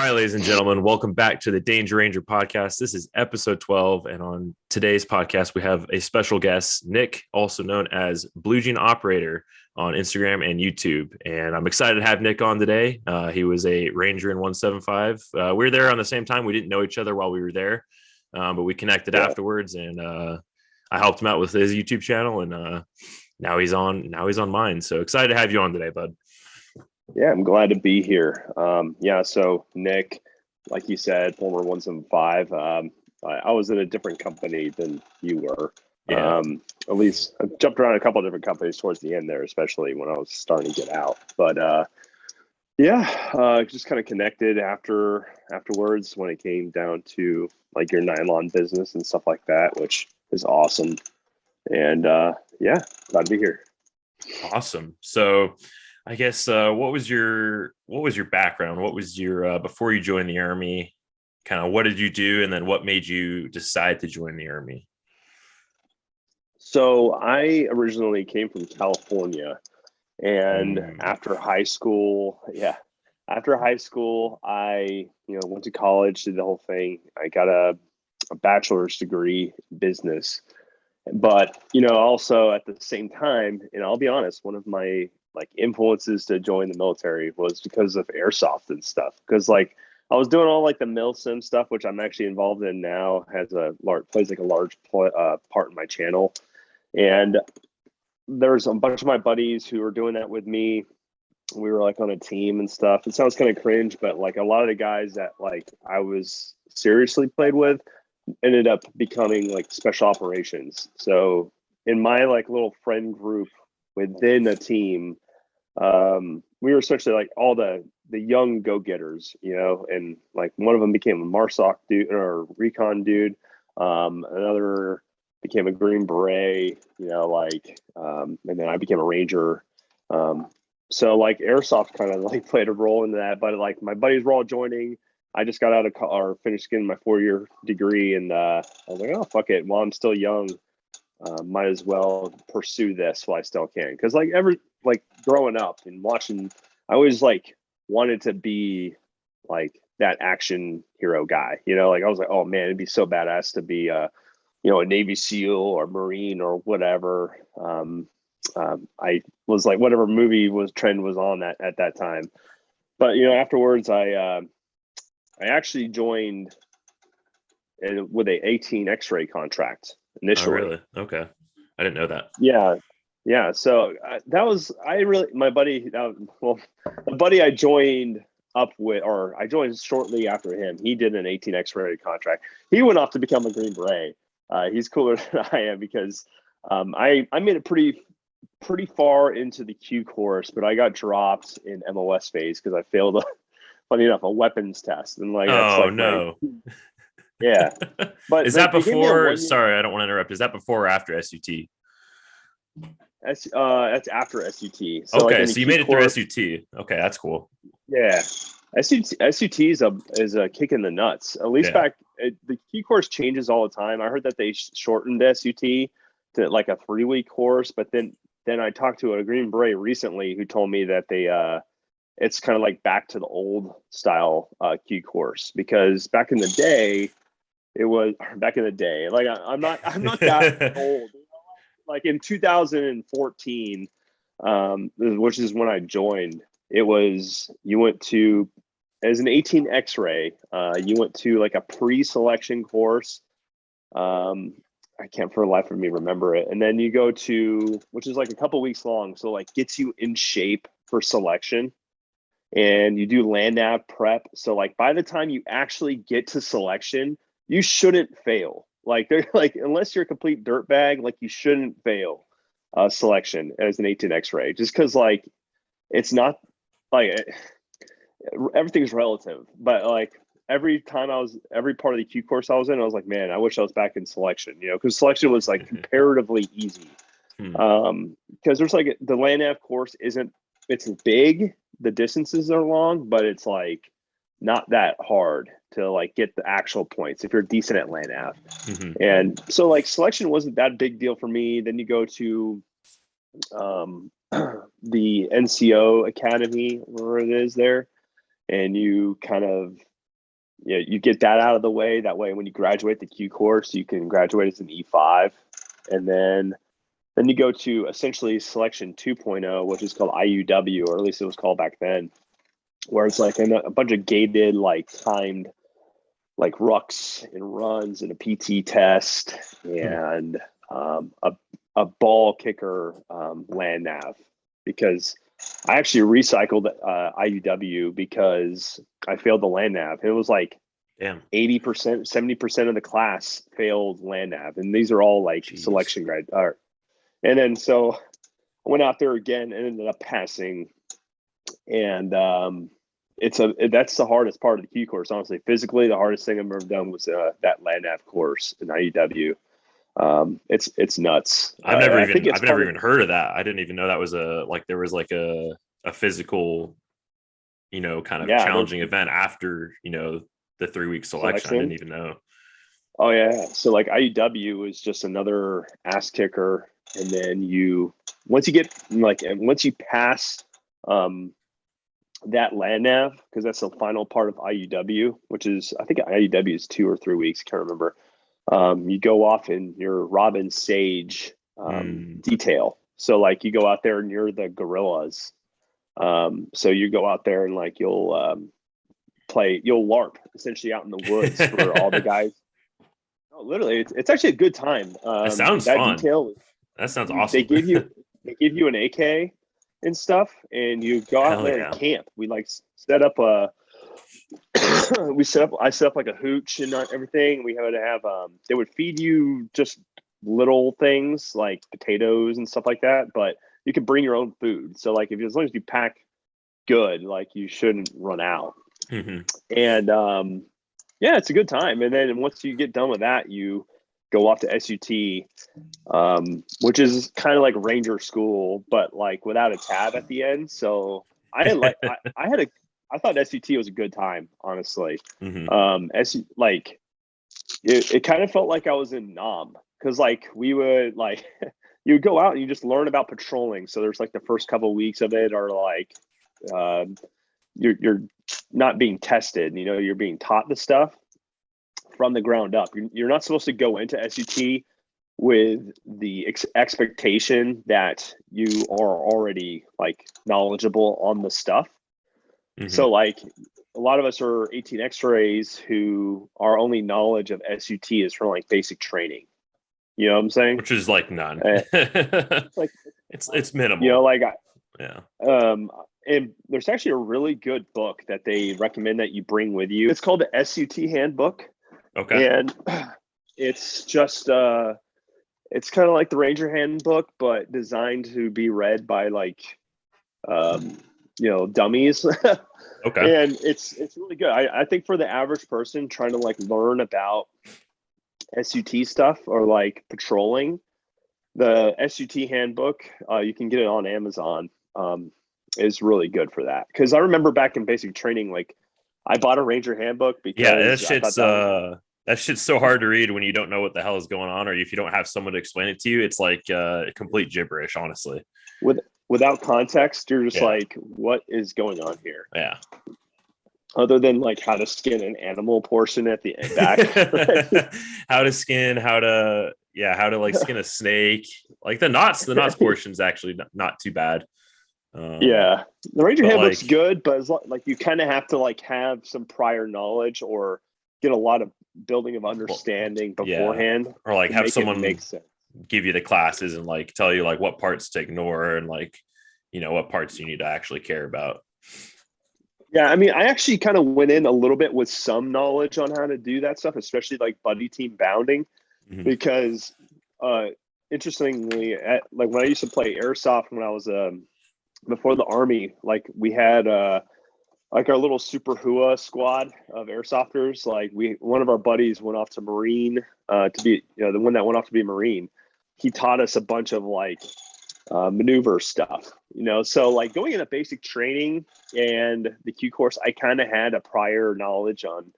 right, ladies and gentlemen, welcome back to the Ranger Podcast. This is episode 12, and on today's podcast, we have a special guest, Nick, also known as Blue Jean Operator on Instagram and YouTube. And I'm excited to have Nick on today. He was a Ranger in 175. We were there on the same time. We didn't know each other while we were there, but we connected afterwards, and I helped him out with his YouTube channel, and now he's on mine. So excited to have you on today, bud. Yeah, I'm glad to be here. So Nick, like you said, former 175. I was at a different company than you were. Yeah. At least I jumped around a couple of different companies towards the end there, especially when I was starting to get out. But just kind of connected afterwards when it came down to like your nylon business and stuff like that, which is awesome. And glad to be here. Awesome. So I guess what was your background? What was your before you joined the Army? Kind of what did you do, and then what made you decide to join the Army? So I originally came from California, and after high school, I went to college, did the whole thing. I got a bachelor's degree in business, but also at the same time, and I'll be honest, one of my influences to join the military was because of airsoft and stuff. Because I was doing all the milsim stuff, which I'm actually involved in now, plays a large part in my channel. And there's a bunch of my buddies who were doing that with me. We were on a team and stuff. It sounds kind of cringe, but a lot of the guys that I was seriously played with ended up becoming special operations. So in my little friend group within a team, we were essentially all the young go-getters, and one of them became a MARSOC dude or recon dude. Another became a Green Beret, and then I became a Ranger. So airsoft kind of played a role in that, but my buddies were all joining. I just got out of or finished getting my 4-year degree, and I was like, oh, fuck it. While I'm still young, might as well pursue this while I still can. Because growing up and watching, I always wanted to be that action hero guy. I was like, oh man, it'd be so badass to be a Navy SEAL or Marine or whatever. I was whatever movie trend was on that at that time. But afterwards, I actually joined with a 18 X-ray contract initially. Oh, really? Okay. I didn't know that. Yeah. So my buddy, the buddy I joined up with, or I joined shortly after him, he did an 18 X-ray contract. He went off to become a Green Beret. He's cooler than I am because I made it pretty far into the Q course, but I got dropped in MOS phase because I failed funny enough, a weapons test. And no. Yeah. But is that before? Sorry, I don't want to interrupt. Is that before or after SUT? That's after SUT. So okay, so you made it through SUT. Okay, that's cool. Yeah. SUT is a kick in the nuts. At least the key course changes all the time. I heard that they shortened SUT to a 3-week course, but then I talked to a Green Beret recently who told me that they it's kind of back to the old style Q course, because back in the day, I'm not that old. In 2014, which is when I joined, it was you went to as an 18 X-ray, you went to a pre-selection course. I can't for the life of me remember it, and then you go to, which is a couple weeks long, so gets you in shape for selection. And you do land nav prep. So by the time you actually get to selection, you shouldn't fail. They're unless you're a complete dirtbag, you shouldn't fail selection as an 18 X-ray, just because it's not everything's relative. But every part of the Q course I was in, I was like, man, I wish I was back in selection, because selection was comparatively easy. Because there's the land nav course it's big, the distances are long, but it's not that hard to get the actual points if you're decent at land nav. And so selection wasn't that big deal for me. Then you go to the NCO Academy, where it is there, and you kind of you get that out of the way. That way, when you graduate the Q course, you can graduate as an E5, and then you go to essentially selection 2.0, which is called IUW, or at least it was called back then, where it's like a bunch of gated, like timed, like rucks and runs and a PT test and a ball kicker land nav. Because I actually recycled IUW because I failed the land nav. It was like 80%, 70% of the class failed land nav, and these are all like selection grade. And then so I went out there again and ended up passing. And that's the hardest part of the Q course, honestly. Physically, the hardest thing I've ever done was that land nav course in IUW. It's nuts. I've never even heard of that. I didn't even know that was there was like a physical, kind of challenging event after, the 3-week selection. I didn't even know. Oh yeah. So like IUW is just another ass kicker. And then once you pass, that land nav, because that's the final part of IUW, which is, I think IUW is 2 or 3 weeks. Can't remember. You go off in your Robin Sage detail. So like you go out there and you're the gorillas. So you go out there and like you'll LARP essentially out in the woods for all the guys. No, literally, it's actually a good time. That sounds fun. That sounds awesome. They give you an AK and stuff, and you go out there and camp. We like set up I set up like a hooch and everything. We had to have they would feed you just little things like potatoes and stuff like that, but you could bring your own food. So like as long as you pack good, like you shouldn't run out. And it's a good time. And then once you get done with that, you go off to SUT, which is kind of like Ranger school, but like without a tab at the end. So I thought SUT was a good time, honestly. It kind of felt like I was in NOM, because like we would like you would go out and you just learn about patrolling. So there's like the first couple of weeks of it are like you're not being tested, you're being taught the stuff from the ground up. You're not supposed to go into SUT with the expectation that you are already like knowledgeable on the stuff. So like a lot of us are 18 X-rays who our only knowledge of SUT is from like basic training. You know what I'm saying? Which is like none. It's minimal. And there's actually a really good book that they recommend that you bring with you. It's called the SUT Handbook. Okay. And it's just it's kind of like the Ranger Handbook, but designed to be read by like dummies. Okay. And it's really good. I think for the average person trying to like learn about SUT stuff or like patrolling, the SUT Handbook, you can get it on Amazon, is really good for that. Because I remember back in basic training, like I bought a Ranger Handbook because that shit's so hard to read when you don't know what the hell is going on, or if you don't have someone to explain it to you. It's like complete gibberish, honestly. Without context, you're just like, what is going on here? Yeah. Other than like how to skin an animal portion at the back. how to like skin a snake. Like the knots portion's actually not too bad. The Ranger Handbook's good, but it's like you kind of have to like have some prior knowledge or get a lot of building of understanding beforehand, or like have someone give you the classes and like tell you like what parts to ignore and like what parts you need to actually care about. I mean, I actually kind of went in a little bit with some knowledge on how to do that stuff, especially like buddy team bounding, because interestingly, like when I used to play airsoft when I was before the Army, like we had like our little super hua squad of airsofters. Like one of our buddies went off to Marine to be, the one that went off to be Marine. He taught us a bunch of like maneuver stuff, so like going into basic training and the Q course, I kind of had a prior knowledge on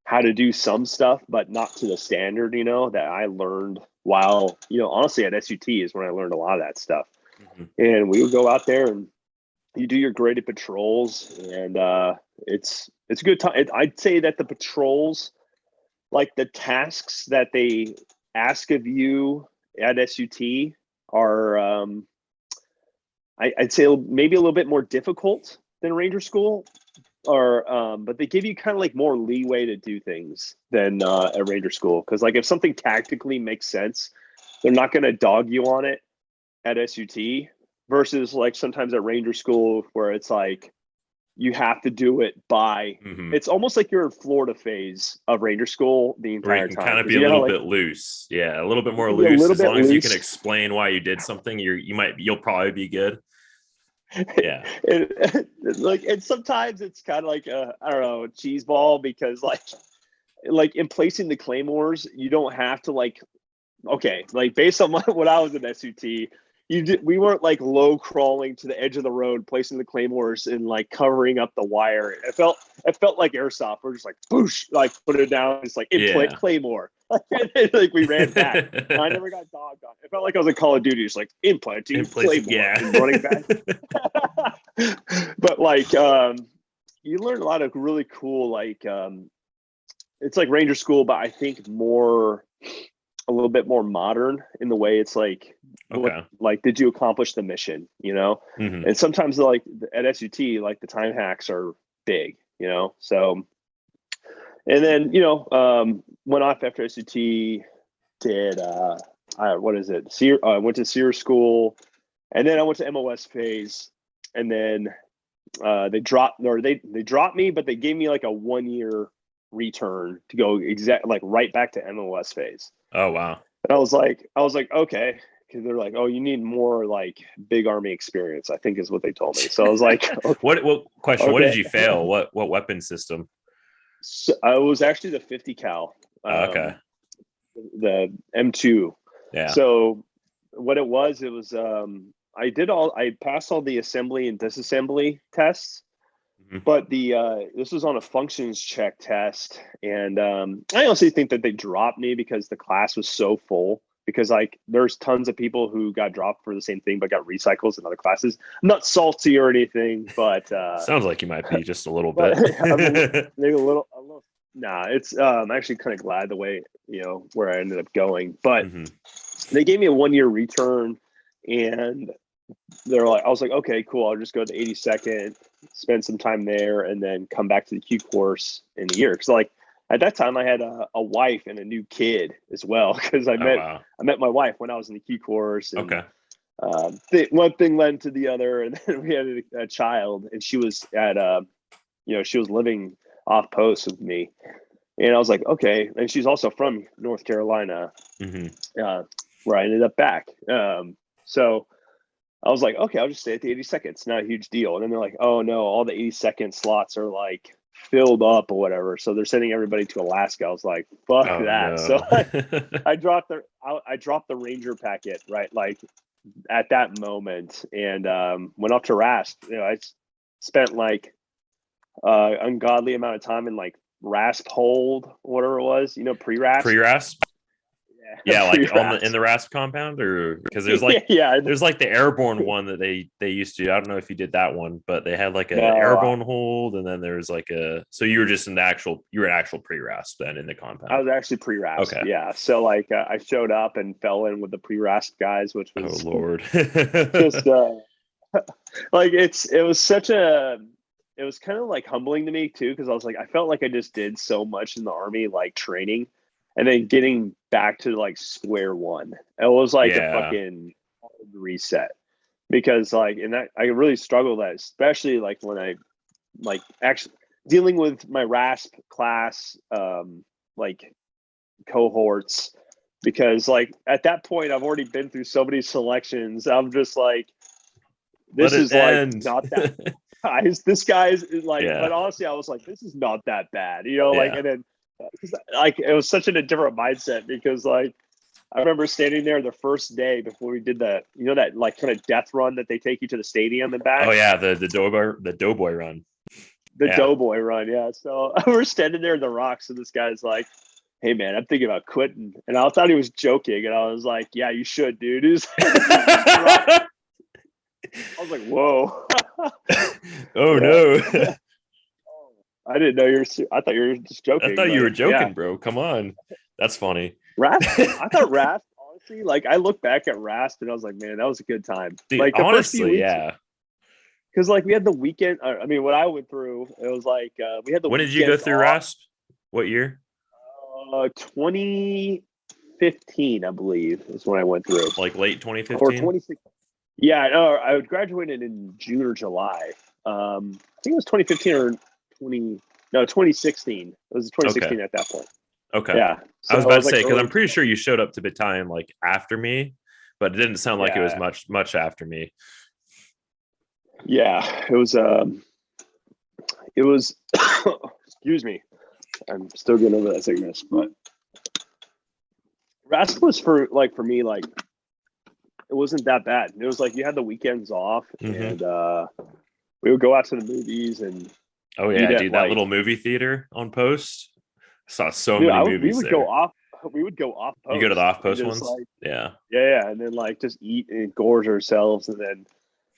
how to do some stuff, but not to the standard, that I learned while, honestly at SUT is when I learned a lot of that stuff. And we would go out there and you do your graded patrols, and it's a good time. I'd say that the patrols, like the tasks that they ask of you at SUT, are I'd say maybe a little bit more difficult than Ranger School, or but they give you kind of like more leeway to do things than at Ranger School. Because like if something tactically makes sense, they're not going to dog you on it at SUT, versus like sometimes at Ranger School where it's like you have to do it by. It's almost like you're in Florida phase of Ranger School the entire you can time. kind of be a little bit loose. Yeah, a little bit more loose. As long as you can explain why you did something, you'll probably be good. Yeah. and sometimes it's kind of like I don't know, cheese ball, because like in placing the claymores, you don't have to like based on what I was in SUT, we weren't like low crawling to the edge of the road, placing the claymores and like covering up the wire. It felt like airsoft. We're just like boosh, like put it down. It's like implant claymore. Like we ran back. I never got dogged on. It felt like I was in Call of Duty, just like implanting claymore and running back. But like you learn a lot of really cool, like it's like Ranger School, but I think a little bit more modern in the way it's like, did you accomplish the mission, And sometimes like at SUT, like the time hacks are big, so, and then, went off after SUT, did, I went to SEER school, and then I went to MOS phase, and then they dropped me, but they gave me like a 1-year return to go right back to MOS phase. Oh wow. And I was like, okay, because they're like, oh, you need more like big Army experience, I think is what they told me. So I was like, okay. What did you fail? What weapon system? So I was actually the 50 cal. Okay. The M2. Yeah. So what it was I passed all the assembly and disassembly tests. But this was on a functions check test, and I honestly think that they dropped me because the class was so full. Because like there's tons of people who got dropped for the same thing but got recycles in other classes. I'm not salty or anything, but sounds like you might be just a little bit. Maybe a little. Nah, it's I'm actually kind of glad the way where I ended up going. But they gave me a 1-year return, and I was like, okay, cool. I'll just go to 82nd, spend some time there, and then come back to the Q course in a year. Because like at that time, I had a wife and a new kid as well. Because I met my wife when I was in the Q course. And, one thing led to the other, and then we had a child, and she was at she was living off post with me, and I was like, okay. And she's also from North Carolina, where I ended up back. So I was like, okay, I'll just stay at the 82nd. It's not a huge deal. And then they're like, oh no, all the 82nd slots are like filled up or whatever. So they're sending everybody to Alaska. I was like, fuck that. No. So I dropped the Ranger packet, right? Like at that moment, and went off to RASP. I spent like ungodly amount of time in like RASP hold, whatever it was, pre-RASP. Pre-RASP? Yeah, like in the RASP compound, or because there's like there's like the airborne one that they used to. I don't know if you did that one, but they had like an airborne hold, and then there's like so you were just an actual pre-RASP then in the compound. I was actually pre-RASP. Okay. Yeah. So like I showed up and fell in with the pre-RASP guys, which was Lord. Just like it was kind of like humbling to me too, because I was like, I felt like I just did so much in the Army, like training, and then getting back to like square one. It was like a fucking reset, because like, and that I really struggled at, especially like when I like actually dealing with my RASP class, like cohorts, because like at that point I've already been through so many selections. I'm just like, this is like not that guys. This guy's like, but honestly, I was like, this is not that bad, like, and then like it was such a different mindset, because like I remember standing there the first day before we did that like kind of death run that they take you to the stadium and back. Oh yeah, the doughboy run. Doughboy run, yeah. So we're standing there in the rocks, and this guy's like, hey man, I'm thinking about quitting. And I thought he was joking, and I was like, yeah, you should, dude. I was like, whoa. Oh no. I didn't know I thought you were just joking. I thought you were joking, bro. Come on. That's funny. Rasp. I thought Rasp, honestly, like I look back at Rasp and I was like, man, that was a good time. Dude, like the honestly, first few weeks, yeah. Because like we had the weekend. I mean, what I went through, it was like we had the. When did you go through RASP? What year? 2015, I believe, is when I went through. Like late 2015 or 2016. Yeah, no, I graduated in June or July. I think it was 2015 or 2016. It was 2016 at that point. Okay. Yeah. So I was about to say, because I'm pretty sure you showed up to battalion like after me, but it didn't sound like it was much after me. Yeah, it was excuse me. I'm still getting over that sickness, but RASP was for me, like it wasn't that bad. It was like you had the weekends off and we would go out to the movies and dude, that little movie theater on Post. I saw so many movies. We would go off post. You go to the off post ones? Like, yeah, and then like just eat and gorge ourselves, and then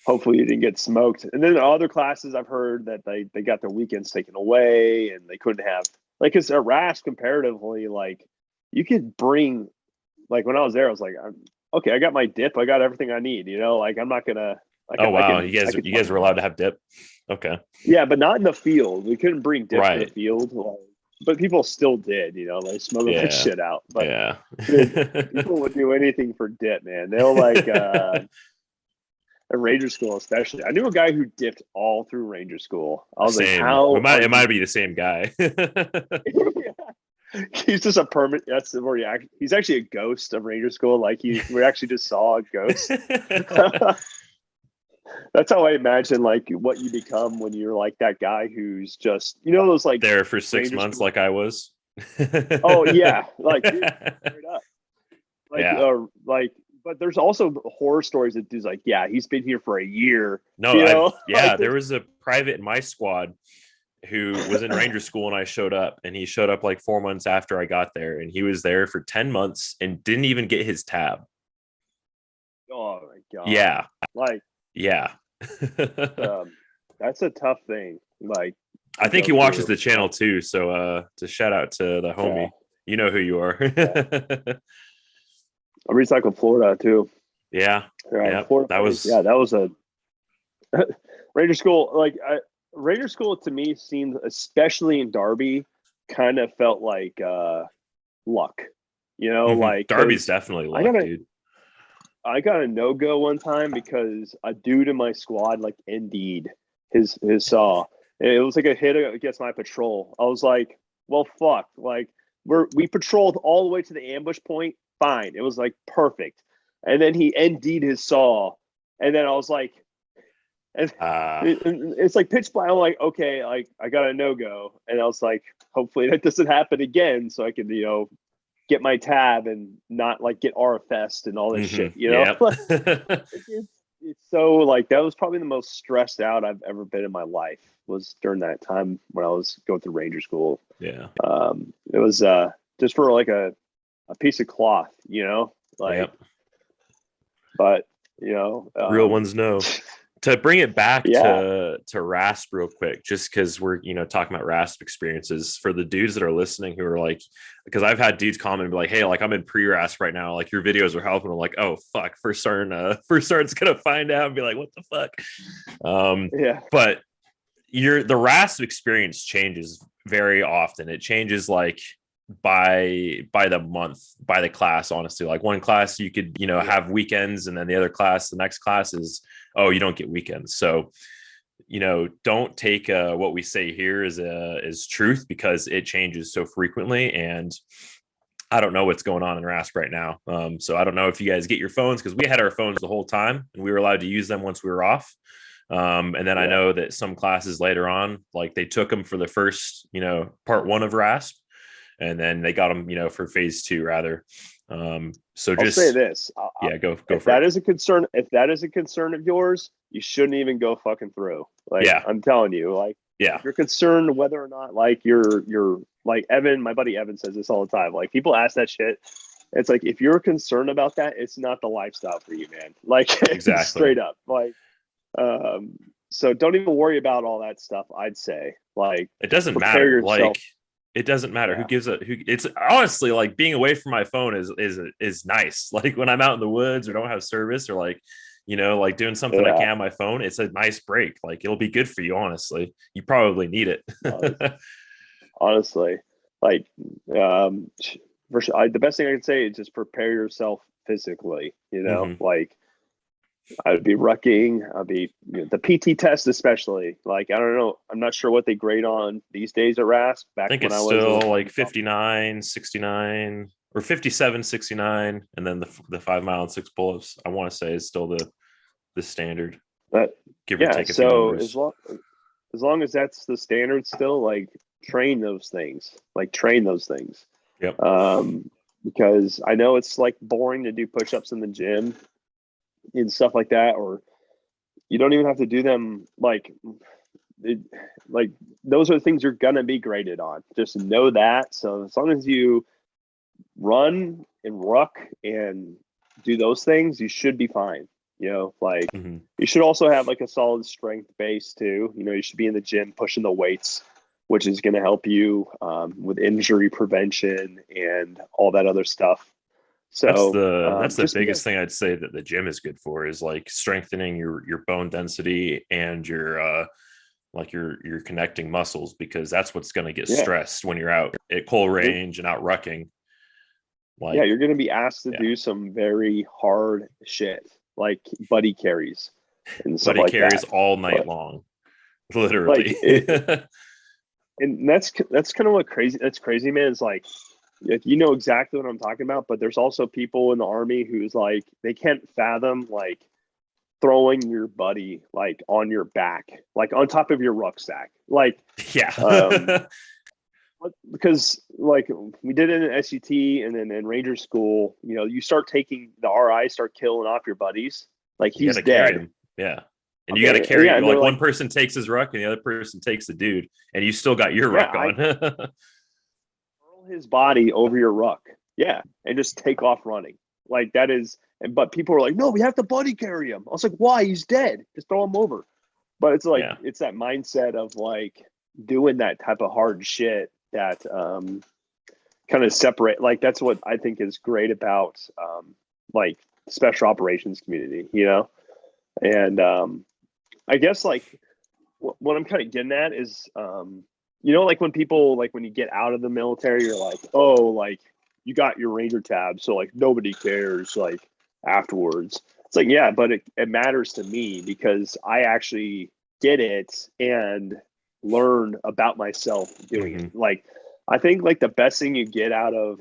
hopefully you didn't get smoked. And then the other classes, I've heard that they got their weekends taken away and they couldn't have, like, because at RASP comparatively, like you could bring, like when I was there, I was like, okay, I got my dip, I got everything I need, like I'm not gonna. You guys were allowed to have dip. Okay. Yeah, but not in the field. We couldn't bring dip to the field. But people still did, like smoking that shit out. But people would do anything for dip, man. They'll like at Ranger School, especially. I knew a guy who dipped all through Ranger School. I was like, how? It might be the same guy. He's just a permanent. That's where he's actually a ghost of Ranger School. Like we actually just saw a ghost. That's how I imagine like what you become when you're like that guy who's just those like there for 6 months, like I was. Oh yeah, like dude, straight up. Like but there's also horror stories that dude's like, yeah, he's been here for a year. No, there was a private in my squad who was in Ranger School and I showed up, and he showed up like 4 months after I got there, and he was there for 10 months and didn't even get his tab. Oh my god. Yeah. Like. Yeah. That's a tough thing. Like, I think he watches the channel too. So to shout out to the homie. You know who you are. I recycled Florida too. Yeah. Florida, that was a Ranger School. Like Ranger School to me seemed, especially in Darby, kind of felt like luck. Like Darby's definitely luck, dude. I got a no-go one time because a dude in my squad like ND'd his saw. And it was like a hit against my patrol. I was like, well, fuck. Like we patrolled all the way to the ambush point. Fine. It was like perfect. And then he ND'd his saw. And then I was like, it's like pitch black. I'm like, okay, like I got a no-go. And I was like, hopefully that doesn't happen again so I can, get my tab and not like get RFS'd and all this shit, Yep. It's so like that was probably the most stressed out I've ever been in my life, was during that time when I was going through Ranger School. Yeah. It was just for like a piece of cloth, but real ones know. To bring it back to RASP real quick, just because we're talking about RASP experiences for the dudes that are listening who are like, because I've had dudes comment and be like, hey, like I'm in pre-RASP right now, like your videos are helping. I'm like, oh fuck, first sergeant's gonna find out and be like, what the fuck. But the RASP experience changes very often. It changes like by the month, by the class, honestly. Like one class you could have weekends, and then the next class is, oh, you don't get weekends. So don't take what we say here as truth, because it changes so frequently, and I don't know what's going on in RASP right now. So I don't know if you guys get your phones, because we had our phones the whole time and we were allowed to use them once we were off. And then I know that some classes later on, like they took them for the first part 1 of RASP, and then they got them, for phase 2 rather. So I'll say this. Go if for that it. Is a concern, if that is a concern of yours, you shouldn't even go fucking through. Like, I'm telling you, like, if you're concerned whether or not, like, you're like Evan, my buddy Evan says this all the time. Like, people ask that shit. It's like, if you're concerned about that, it's not the lifestyle for you, man. Like, exactly. Straight up. Like, So don't even worry about all that stuff. I'd say, like, it doesn't prepare matter. yourself. Like, it doesn't matter Yeah. who. It's honestly like being away from my phone is nice. Like when I'm out in the woods or don't have service or like, like doing something I Yeah. can on my phone, it's a nice break. Like it'll be good for you. Honestly, you probably need it. Honestly, like, the best thing I can say is just prepare yourself physically. Mhm. Like, I'd be rucking. I'd be the PT test, especially. Like, I don't know. I'm not sure what they grade on these days at RASP. I Back think when it's I was still a like 59, 69 or 57, 69. And then the 5 mile and 6 pull-ups, I want to say is still the standard, but give or yeah. take a few So as numbers. long as that's the standard, still, like, train those things. Like, train those things. Yep. Because I know it's like boring to do push-ups in the gym and stuff like that, or you don't even have to do them like those are the things you're gonna be graded on. Just know that. So as long as you run and ruck and do those things, you should be fine. Like, Mhm. you should also have like a solid strength base too. You should be in the gym pushing the weights, which is going to help you with injury prevention and all that other stuff. That's So the just biggest because, thing I'd say that the gym is good for is like strengthening your bone density and your like your connecting muscles, because that's what's going to get yeah, stressed when you're out at coal you're, range and out rucking. yeah, Like, you're going to be asked to yeah, do some very hard shit, like buddy carries and stuff buddy like carries that. all night But long, like literally. and that's kind of that's crazy, man. Is like, if you know exactly what I'm talking about, but there's also people in the Army who's like, they can't fathom like throwing your buddy like on your back, like on top of your rucksack, like, um Yeah. because like we did it in SUT and then in Ranger school, you start taking the RI, start killing off your buddies, like You got he's to carry dead. him. Yeah. And you got to Okay, carry, yeah, and they're like like, one person takes his ruck and the other person takes the dude, and you still got your yeah, ruck I on. hurl his body over your ruck, yeah, and just take off running. Like, that is, but people are like, no, we have to buddy carry him. I was like, why? He's dead. Just throw him over. But it's like, Yeah. it's that mindset of like doing that type of hard shit that kind of separate. Like, that's what I think is great about like special operations community. And I guess like what I'm kind of getting at is like when people, like when you get out of the military, you're like, oh, like you got your Ranger tab, so like nobody cares like afterwards. It's like, yeah, but it matters to me because I actually did it and learned about myself doing Mm-hmm. it. Like, I think like the best thing you get out of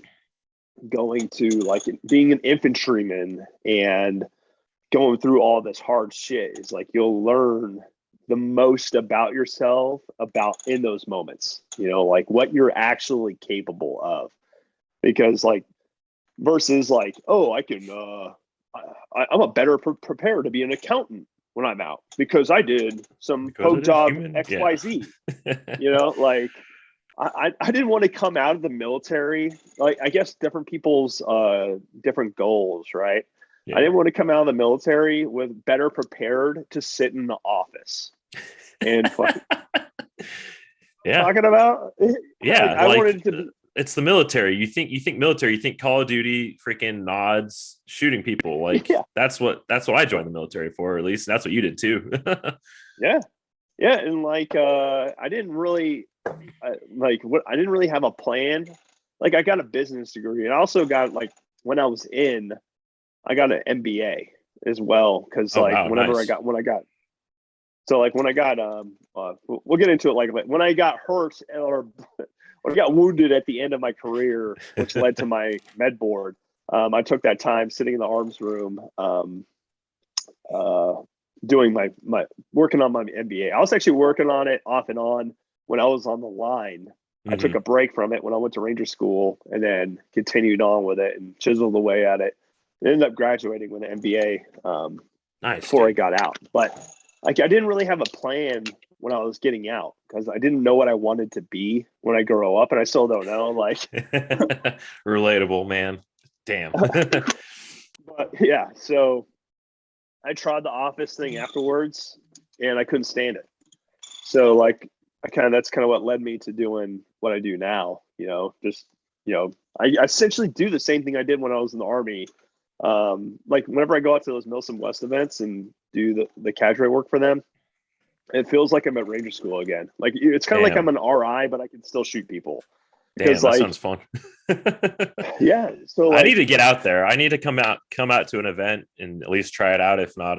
going to like being an infantryman and going through all this hard shit is like you'll learn the most about yourself about in those moments, like what you're actually capable of. Because like, versus like, oh, I can I'm a better prepared to be an accountant when I'm out because I did some Because poke it is job human. Yeah. XYZ. Like, I didn't want to come out of the military. Like, I guess different people's different goals, right? I Yeah. didn't want to come out of the military with better prepared to sit in the office and fucking Yeah. talking about. Like, Yeah. I Like, wanted to be. it's the military. You think military, you think Call of Duty, freaking nods, shooting people. Like Yeah, that's what I joined the military for, or at least that's what you did too. yeah, yeah, and like I didn't really I didn't really have a plan. Like, I got a business degree, and I also got, like, when I was in, I got an MBA as well, because Oh like wow, nice. when I got so like when I got we'll get into it, like when I got hurt or when I got wounded at the end of my career, which led to my med board. I took that time sitting in the arms room, uh, doing my working on my MBA. I was actually working on it off and on when I was on the line. I took Mm-hmm. a break from it when I went to Ranger school and then continued on with it and chiseled away at it. I ended up graduating with an MBA Nice, before I dude. got out. But like, I didn't really have a plan when I was getting out because I didn't know what I wanted to be when I grow up, and I still don't know. Like, Relatable, man. Damn. but yeah, so I tried the office thing afterwards, and I couldn't stand it. So like that's kind of what led me to doing what I do now. I essentially do the same thing I did when I was in the Army. Like whenever I go out to those Milsom West events and do the cadre work for them, it feels like I'm at Ranger School again. Like it's kind of like I'm an RI, but I can still shoot people. Because that sounds fun. Yeah. So I need to get out there. I need to come out to an event and at least try it out. If not,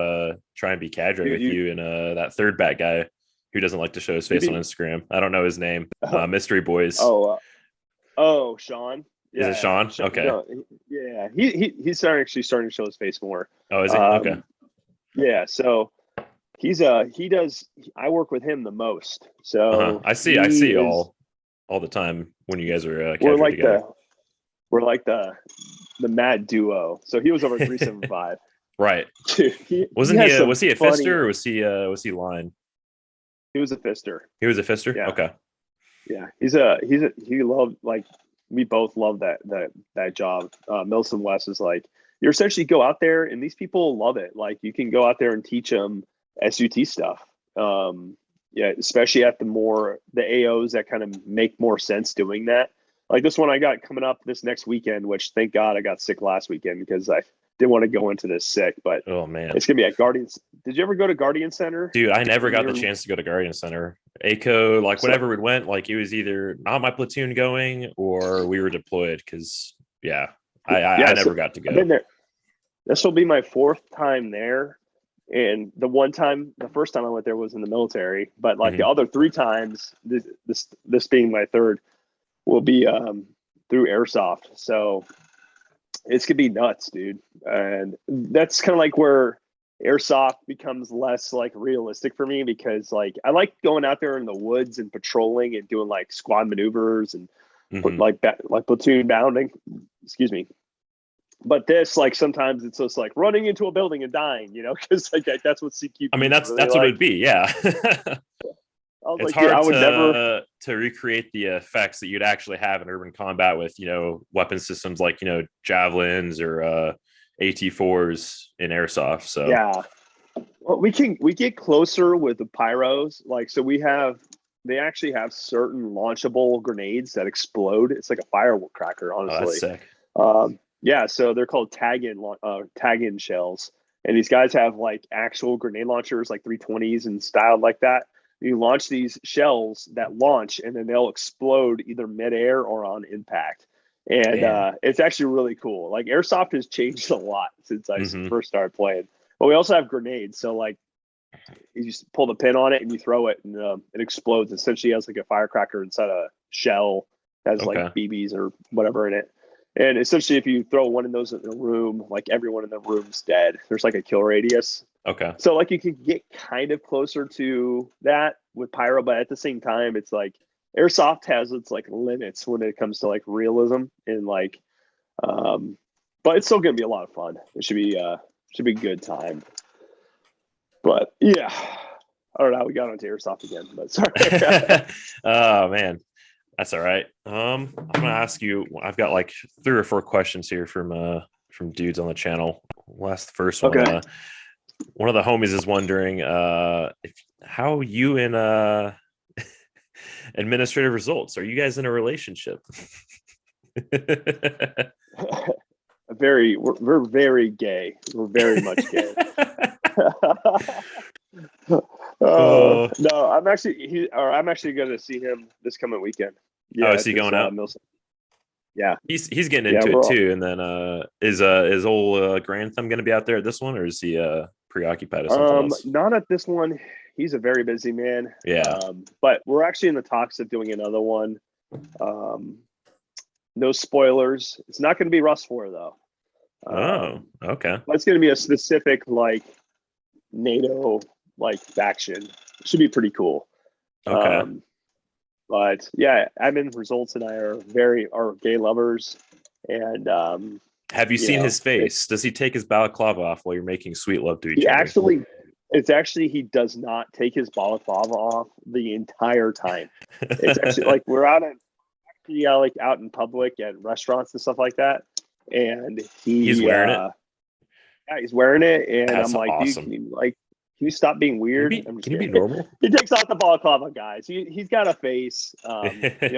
try and be cadre with you and that third bat guy who doesn't like to show his face on Instagram. I don't know his name. Mystery Boys. Sean. Yeah, is it Sean? Okay. No, yeah, he's actually starting to show his face more. Oh, is he? Okay. Yeah. So I work with him the most. So I see all the time when you guys are together. We're like the mad duo. So he was over 375. Right. Dude, was he a fister or was he line? He was a fister. He was a fister? Yeah. Okay. Yeah. He loved, like, we both love that job. Milson West is like, you essentially go out there and these people love it. Like you can go out there and teach them SUT stuff. Especially at the AOs that kind of make more sense doing that. Like this one I got coming up this next weekend, which thank God I got sick last weekend because I didn't want to go into this sick, but oh man, it's going to be at Guardians. Did you ever go to Guardian Center? Dude, I never got the chance to go to Guardian Center. ACO, like whenever we went, like it was either not my platoon going or we were deployed because I never got to go. I've been there. This will be my 4th time there. And the first time I went there was in the military, but like the other 3 times, this being my 3rd, will be through airsoft. So it's gonna be nuts, dude. And that's kind of like where airsoft becomes less like realistic for me because like I like going out there in the woods and patrolling and doing like squad maneuvers and like platoon bounding. Excuse me. But this, like, sometimes it's just like running into a building and dying, because like that's what CQ. I mean, that's what it'd be, yeah. It's hard to recreate the effects that you'd actually have in urban combat with, weapon systems like, javelins or AT4s in airsoft. So yeah, well, we get closer with the pyros, like so they actually have certain launchable grenades that explode. It's like a firecracker, honestly. Oh, that's sick. Yeah, so they're called tag-in shells, and these guys have like actual grenade launchers, like 320s and styled like that. You launch these shells that launch, and then they'll explode either midair or on impact. And it's actually really cool. Like airsoft has changed a lot since I first started playing. But we also have grenades, so like you just pull the pin on it and you throw it, and it explodes. Essentially, has like a firecracker inside a shell that has like BBs or whatever in it. And essentially, if you throw one of those in a room, like everyone in the room's dead. There's like a kill radius. Okay. So like you can get kind of closer to that with pyro, but at the same time, it's like airsoft has its like limits when it comes to like realism and like, but it's still gonna be a lot of fun. It should be a good time. But yeah, I don't know. We got onto airsoft again, but sorry. Oh man. That's all right. I'm gonna ask you. I've got like 3 or 4 questions here from dudes on the channel. We'll ask the first one. Okay. One of the homies is wondering how you and administrative results. Are you guys in a relationship? We're very gay. We're very much gay. No, I'm actually going to see him this coming weekend. Yeah, is he going out? Milson. Yeah, he's getting into it too. And then is old Grantham going to be out there at this one, or is he preoccupied with something else? Not at this one. He's a very busy man. Yeah, but we're actually in the talks of doing another one. No spoilers. It's not going to be Rust 4 though. Oh, okay. But it's going to be a specific like NATO like faction. It should be pretty cool. Okay. But yeah, admin results and I are gay lovers. And have you seen his face? Does he take his balaclava off while you're making sweet love to each other? He does not take his balaclava off the entire time. It's actually like we're out in public at restaurants and stuff like that. And he's wearing it. Yeah, he's wearing it. And That's I'm like, awesome. dude, you stop being weird? Can you be normal? He takes off the balaclava on guys. He's got a face. I've heard he's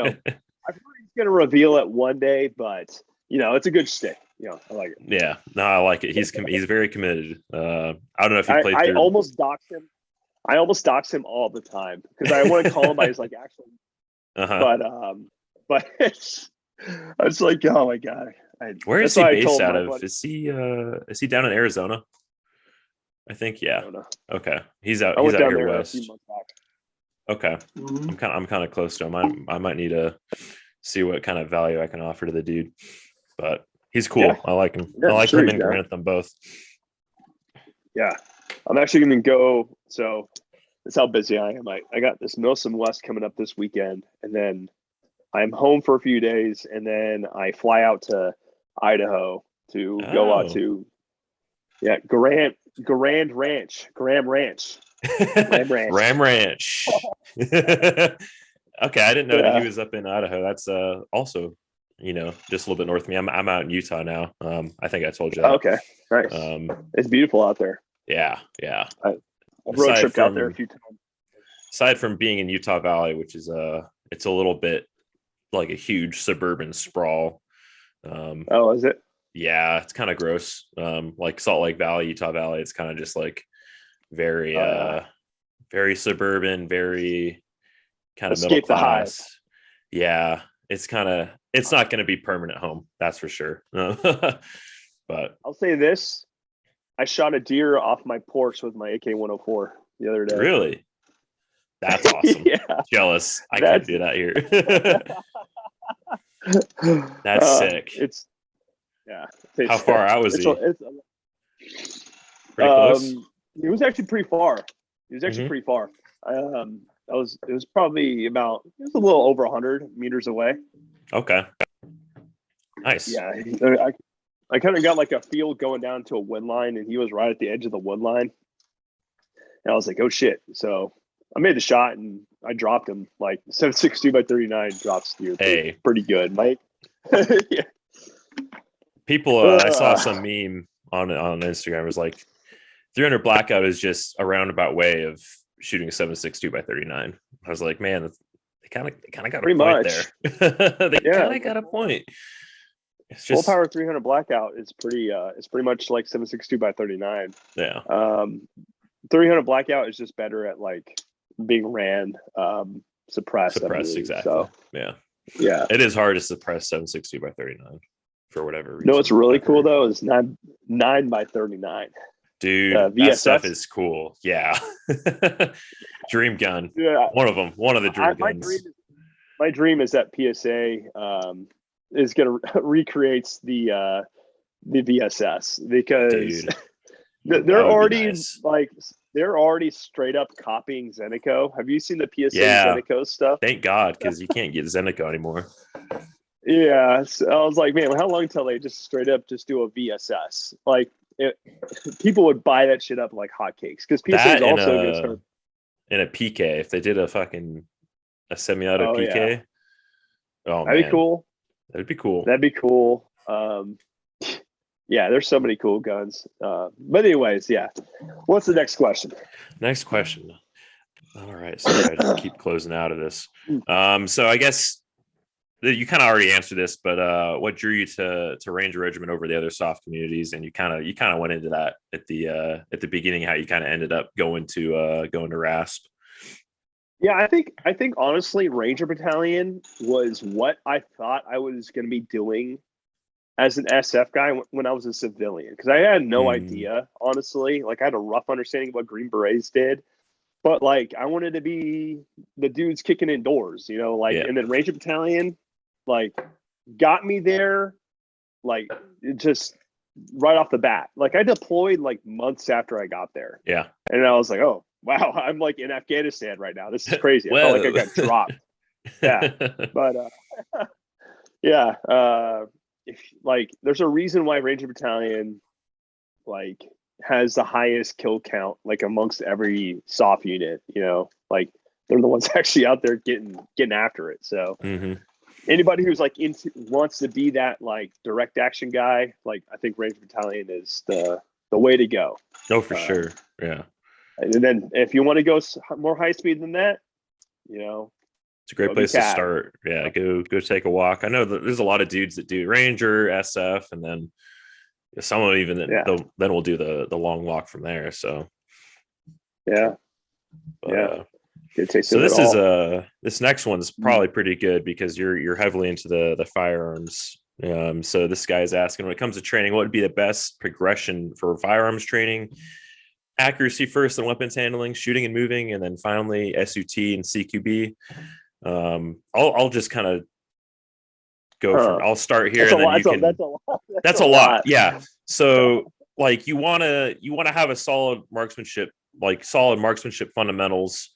going to reveal it one day, but it's a good shtick. I like it. Yeah, no, I like it. He's very committed. I don't know if he played. I almost dox him. I almost dox him all the time because I want to call him by his actual. But I was like, oh my god. Where is he based out of? Is he down in Arizona? I think, yeah. Okay, he's out here west. Okay, I'm kind of close to him. I might need to see what kind of value I can offer to the dude, but he's cool. Yeah. I like him. I like him and Grant, them both. Yeah, I'm actually going to go. So that's how busy I am. I got this Milsom West coming up this weekend, and then I'm home for a few days, and then I fly out to Idaho to go out to Graham Ranch. Ram Ranch. Okay, I didn't know that he was up in Idaho. That's also just a little bit north of me. I'm out in Utah now. I think I told you that. Okay, nice. It's beautiful out there. Yeah. I've road tripped out there a few times. Aside from being in Utah Valley, which is it's a little bit like a huge suburban sprawl. Is it? Yeah, it's kind of gross. Like Salt Lake Valley, Utah Valley, it's kind of just like very very suburban, very kind of middle class. Yeah, it's not going to be permanent home, that's for sure. But I'll say this: I shot a deer off my porch with my AK-104 the other day. Really? That's awesome. Yeah. Jealous. I can't do that here. That's sick. How far out was he? Pretty close. It was actually pretty far. Pretty far. It was probably a little over 100 meters away. Okay. Nice. Yeah. I kind of got like a field going down to a wood line, and he was right at the edge of the wood line. And I was like, oh shit. So I made the shot and I dropped him like 7.62 by 39 drops deer. Hey, pretty good, Mike. Yeah. People, I saw some meme on Instagram. It was like 300 blackout is just a roundabout way of shooting a 7.62 by 39. I was like, man, they kind of got a point there. They kind of got a point. It's just full power 300 blackout is pretty. It's pretty much like 7.62 by 39. Yeah. 300 blackout is just better at like being ran, suppressed. Exactly. So, yeah. It is hard to suppress 7.62 by 39 for whatever reason. No, what's really cool though is 9 by 39. Dude, that stuff is cool. Yeah. Dream gun. Yeah. One of the dream guns. My dream is that PSA is going to recreates the VSS because they're already they're already straight up copying Zenico. Have you seen the PSA Zenico stuff? Thank God, because you can't get Zenico anymore. Yeah, so I was like, man, how long until they just straight up just do a VSS? Like, people would buy that shit up like hotcakes because PSA is also going to start in a PK. If they did a semi-auto PK, that'd be cool. That'd be cool. Yeah, there's so many cool guns. But anyways, yeah. What's the next question? Next question. All right, sorry, I keep closing out of this. So I guess you kind of already answered this, but what drew you to Ranger Regiment over the other soft communities? And you kind of went into that at the beginning, how you kind of ended up going to RASP. Yeah, I think honestly, Ranger Battalion was what I thought I was going to be doing as an SF guy when I was a civilian, because I had no idea, honestly. Like, I had a rough understanding of what Green Berets did, but like, I wanted to be the dudes kicking indoors, and then Ranger Battalion, like, got me there, like, just right off the bat. Like, I deployed like months after I got there. Yeah. And I was like, oh, wow, I'm like in Afghanistan right now. This is crazy. I felt like I got dropped. Yeah. But there's a reason why Ranger Battalion like has the highest kill count like amongst every soft unit, like they're the ones actually out there getting after it. So anybody who's like wants to be that like direct action guy, like I think Ranger Battalion is the way to go. Oh, for sure. Yeah. And then if you want to go more high speed than that, it's a great place to start. Yeah, go take a walk. I know that there's a lot of dudes that do Ranger, SF, and then some of them even then we'll do the long walk from there. So yeah, so this next one's probably pretty good because you're heavily into the firearms. So this guy is asking, when it comes to training, what would be the best progression for firearms training? Accuracy first, then weapons handling, shooting and moving, and then finally SUT and CQB. I'll just kind of go I'll start here, and then you can. That's a lot. Yeah. So like you want to have a solid marksmanship fundamentals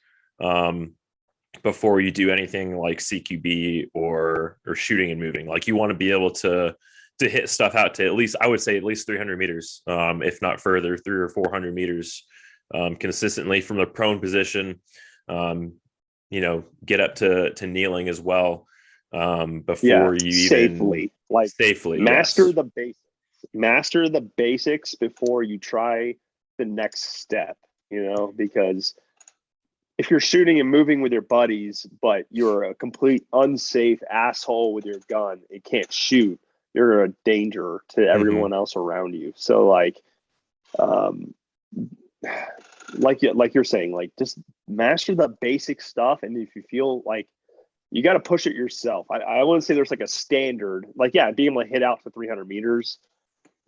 before you do anything like CQB or shooting and moving. Like you want to be able to hit stuff out to at least 300 meters, if not further, 300 or 400 meters, consistently from the prone position. Get up to kneeling as well, before you safely master the basics. Master the basics before you try the next step. Because if you're shooting and moving with your buddies, but you're a complete unsafe asshole with your gun, it can't shoot. You're a danger to everyone else around you. So like you're saying, like just master the basic stuff. And if you feel like you got to push it yourself, I wouldn't say there's like a standard, being able to hit out for 300 meters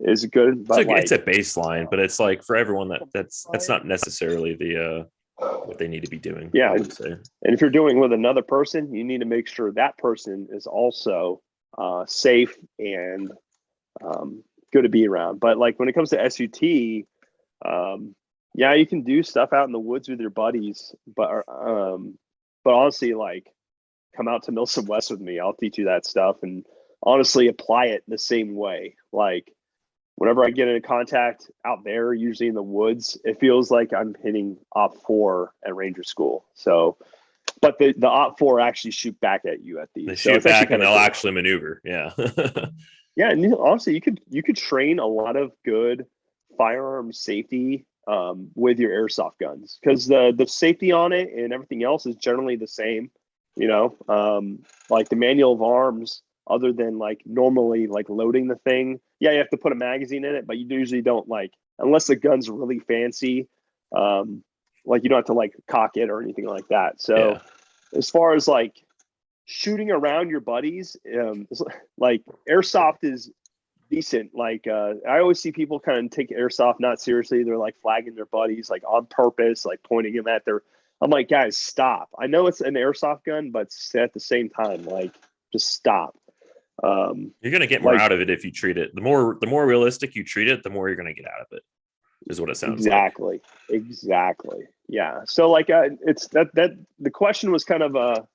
is good. But it's a baseline, but it's like for everyone that's not necessarily the what they need to be doing. Yeah. I would say. And if you're doing with another person, you need to make sure that person is also safe and good to be around. But like when it comes to SUT, you can do stuff out in the woods with your buddies, but honestly, like come out to Milsom West with me. I'll teach you that stuff and honestly apply it the same way. Like whenever I get into contact out there, usually in the woods, it feels like I'm hitting Op 4 at Ranger School. So, but the Op 4 actually shoot back at you at these. They shoot back and they'll actually maneuver. Yeah. Yeah. And honestly, you could train a lot of good firearm safety with your airsoft guns, because the safety on it and everything else is generally the same. Like the manual of arms, other than like normally like loading the thing, you have to put a magazine in it, but you usually don't, like, unless the gun's really fancy, like you don't have to like cock it or anything like that. So as far as like shooting around your buddies, like airsoft is decent. Like I always see people kind of take airsoft not seriously. They're like flagging their buddies like on purpose, like pointing them at their. I'm like, guys, stop. I know it's an airsoft gun, but at the same time, like, just stop. You're gonna get more out of it if you treat it. The more realistic you treat it, the more you're gonna get out of it. Is what it sounds like. Exactly. Yeah. So like, it's that the question was kind of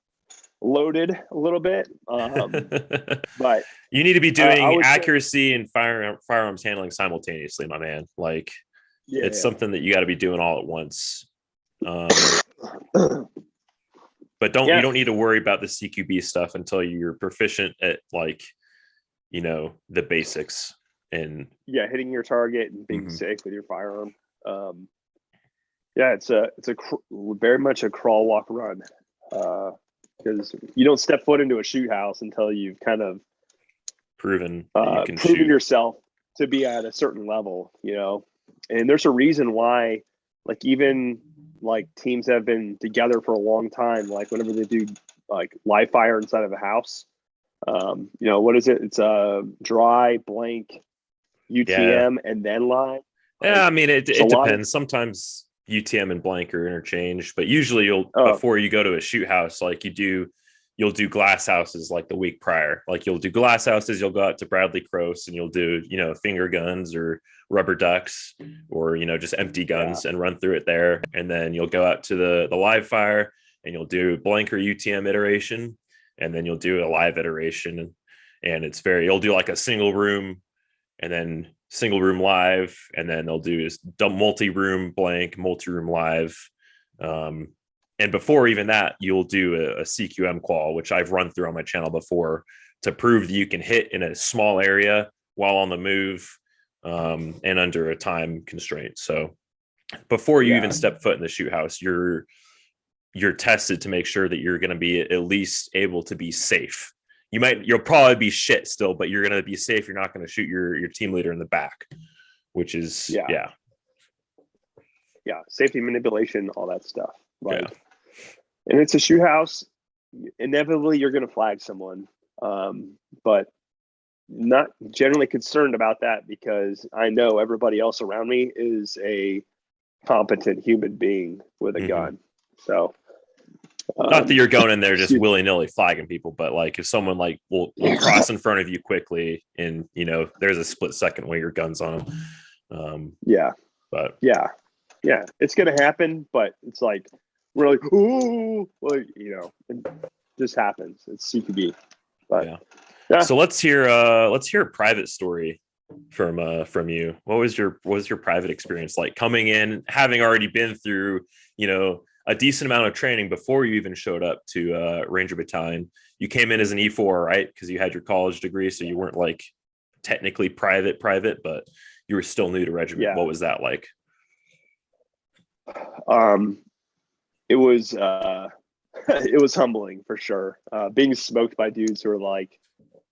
loaded a little bit, but you need to be doing accuracy and firearms handling simultaneously, my man. Like, it's something that you got to be doing all at once. But you don't need to worry about the CQB stuff until you're proficient at, like, the basics and hitting your target and being safe with your firearm. It's a very much a crawl, walk, run, because you don't step foot into a shoot house until you've kind of proven yourself to be at a certain level, and there's a reason why, like, even like teams have been together for a long time. Like whenever they do like live fire inside of a house, what is it? It's a dry, blank, UTM, and then live. Yeah, I mean, it depends. Sometimes UTM and blank are interchanged, but usually before you go to a shoot house, like you'll do glass houses like the week prior. Like you'll do glass houses, you'll go out to Bradley Cross and you'll do, finger guns or rubber ducks or, just empty guns and run through it there. And then you'll go out to the live fire and you'll do blank or UTM iteration. And then you'll do a live iteration. And you'll do like a single room and then single room live. And then they'll do multi-room blank, multi-room live. And before even that, you'll do a CQM qual, which I've run through on my channel before, to prove that you can hit in a small area while on the move, and under a time constraint. So before you even step foot in the shoot house, you're tested to make sure that you're going to be at least able to be safe. You'll probably be shit still, but you're going to be safe. You're not going to shoot your team leader in the back, which is yeah. Safety manipulation, all that stuff. And it's a shoot house. Inevitably, you're going to flag someone, but not generally concerned about that because I know everybody else around me is a competent human being with a gun. So not that you're going in there just willy-nilly flagging people, but like if someone like will cross in front of you quickly and there's a split second where your gun's on them. It's gonna happen, but it's like we're like, ooh, well, it just happens. It's CQB. But so let's hear a private story from you. What was your private experience like coming in, having already been through a decent amount of training before you even showed up to Ranger Battalion? You came in as an E4, right? Because you had your college degree, so you weren't like technically private, but you were still new to regiment. Yeah. What was that like? It was it was humbling for sure. Being smoked by dudes who are like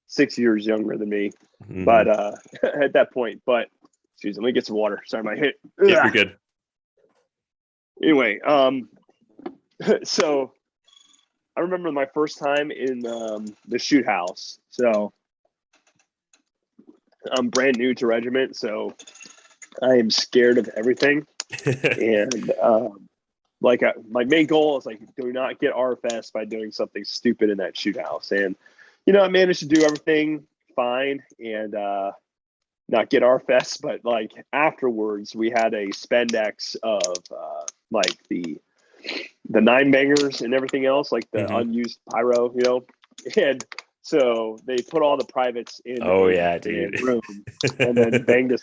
6 years younger than me, but at that point. But excuse me, let me get some water. Sorry, my hit. Yeah, you're good. Anyway, so I remember my first time in the shoot house. So I'm brand new to regiment, so I am scared of everything. And my main goal is like, do not get RFS by doing something stupid in that shoot house. And I managed to do everything fine and not get RFS, but like afterwards we had a spendex of like the 9-bangers and everything else, like the unused pyro, and so they put all the privates in the room and then banged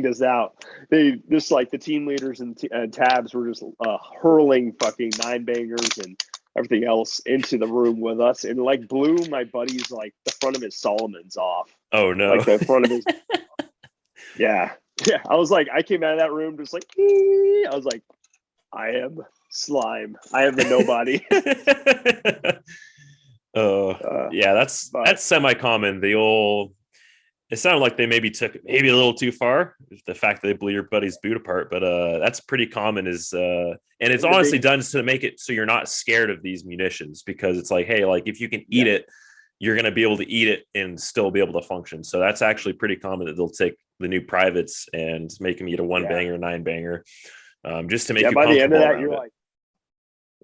us out. They just like the team leaders and tabs were just hurling fucking 9-bangers and everything else into the room with us, and like blew my buddy's like the front of his Solomon's off. Oh no! Like the front of his. Yeah. I was like, I came out of that room just like, I was like, I am slime. I am the nobody. That's semi-common. It sounded like they maybe took it a little too far, the fact that they blew your buddy's boot apart, but that's pretty common and it's honestly done to make it so you're not scared of these munitions, because it's like, hey, like if you can eat it, you're going to be able to eat it and still be able to function. So that's actually pretty common that they'll take the new privates and make them eat a 1-banger, 9-banger, just to make you by comfortable. The end of that, you're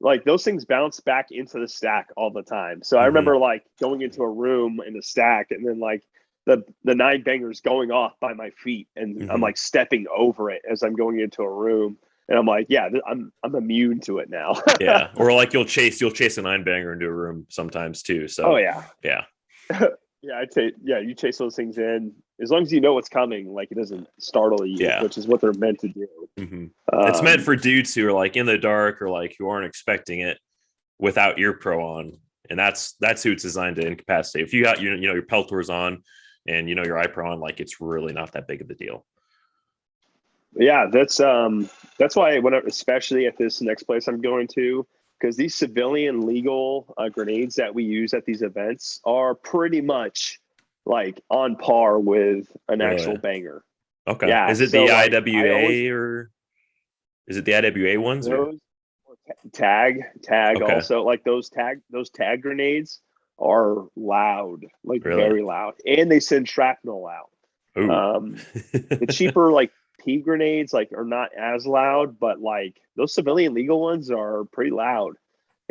like those things bounce back into the stack all the time. So I remember like going into a room in the stack and then like the 9-bangers going off by my feet, and I'm like stepping over it as I'm going into a room, and I'm like, I'm immune to it now. Yeah, or like you'll chase a 9-banger into a room sometimes too. So you chase those things in as long as you know what's coming, like it doesn't startle you, which is what they're meant to do. It's meant for dudes who are like in the dark or like who aren't expecting it without ear pro on, and that's who it's designed to incapacitate. If you got your Peltors on and your eye pro on, like it's really not that big of a deal. Yeah, that's why especially at this next place I'm going to, because these civilian legal grenades that we use at these events are pretty much like on par with an actual banger. Okay. Yeah. Is it the IWA or is it the IWA ones? Tag also, like those tag grenades are loud, like very loud, and they send shrapnel out. The cheaper like P grenades like are not as loud, but like those civilian legal ones are pretty loud.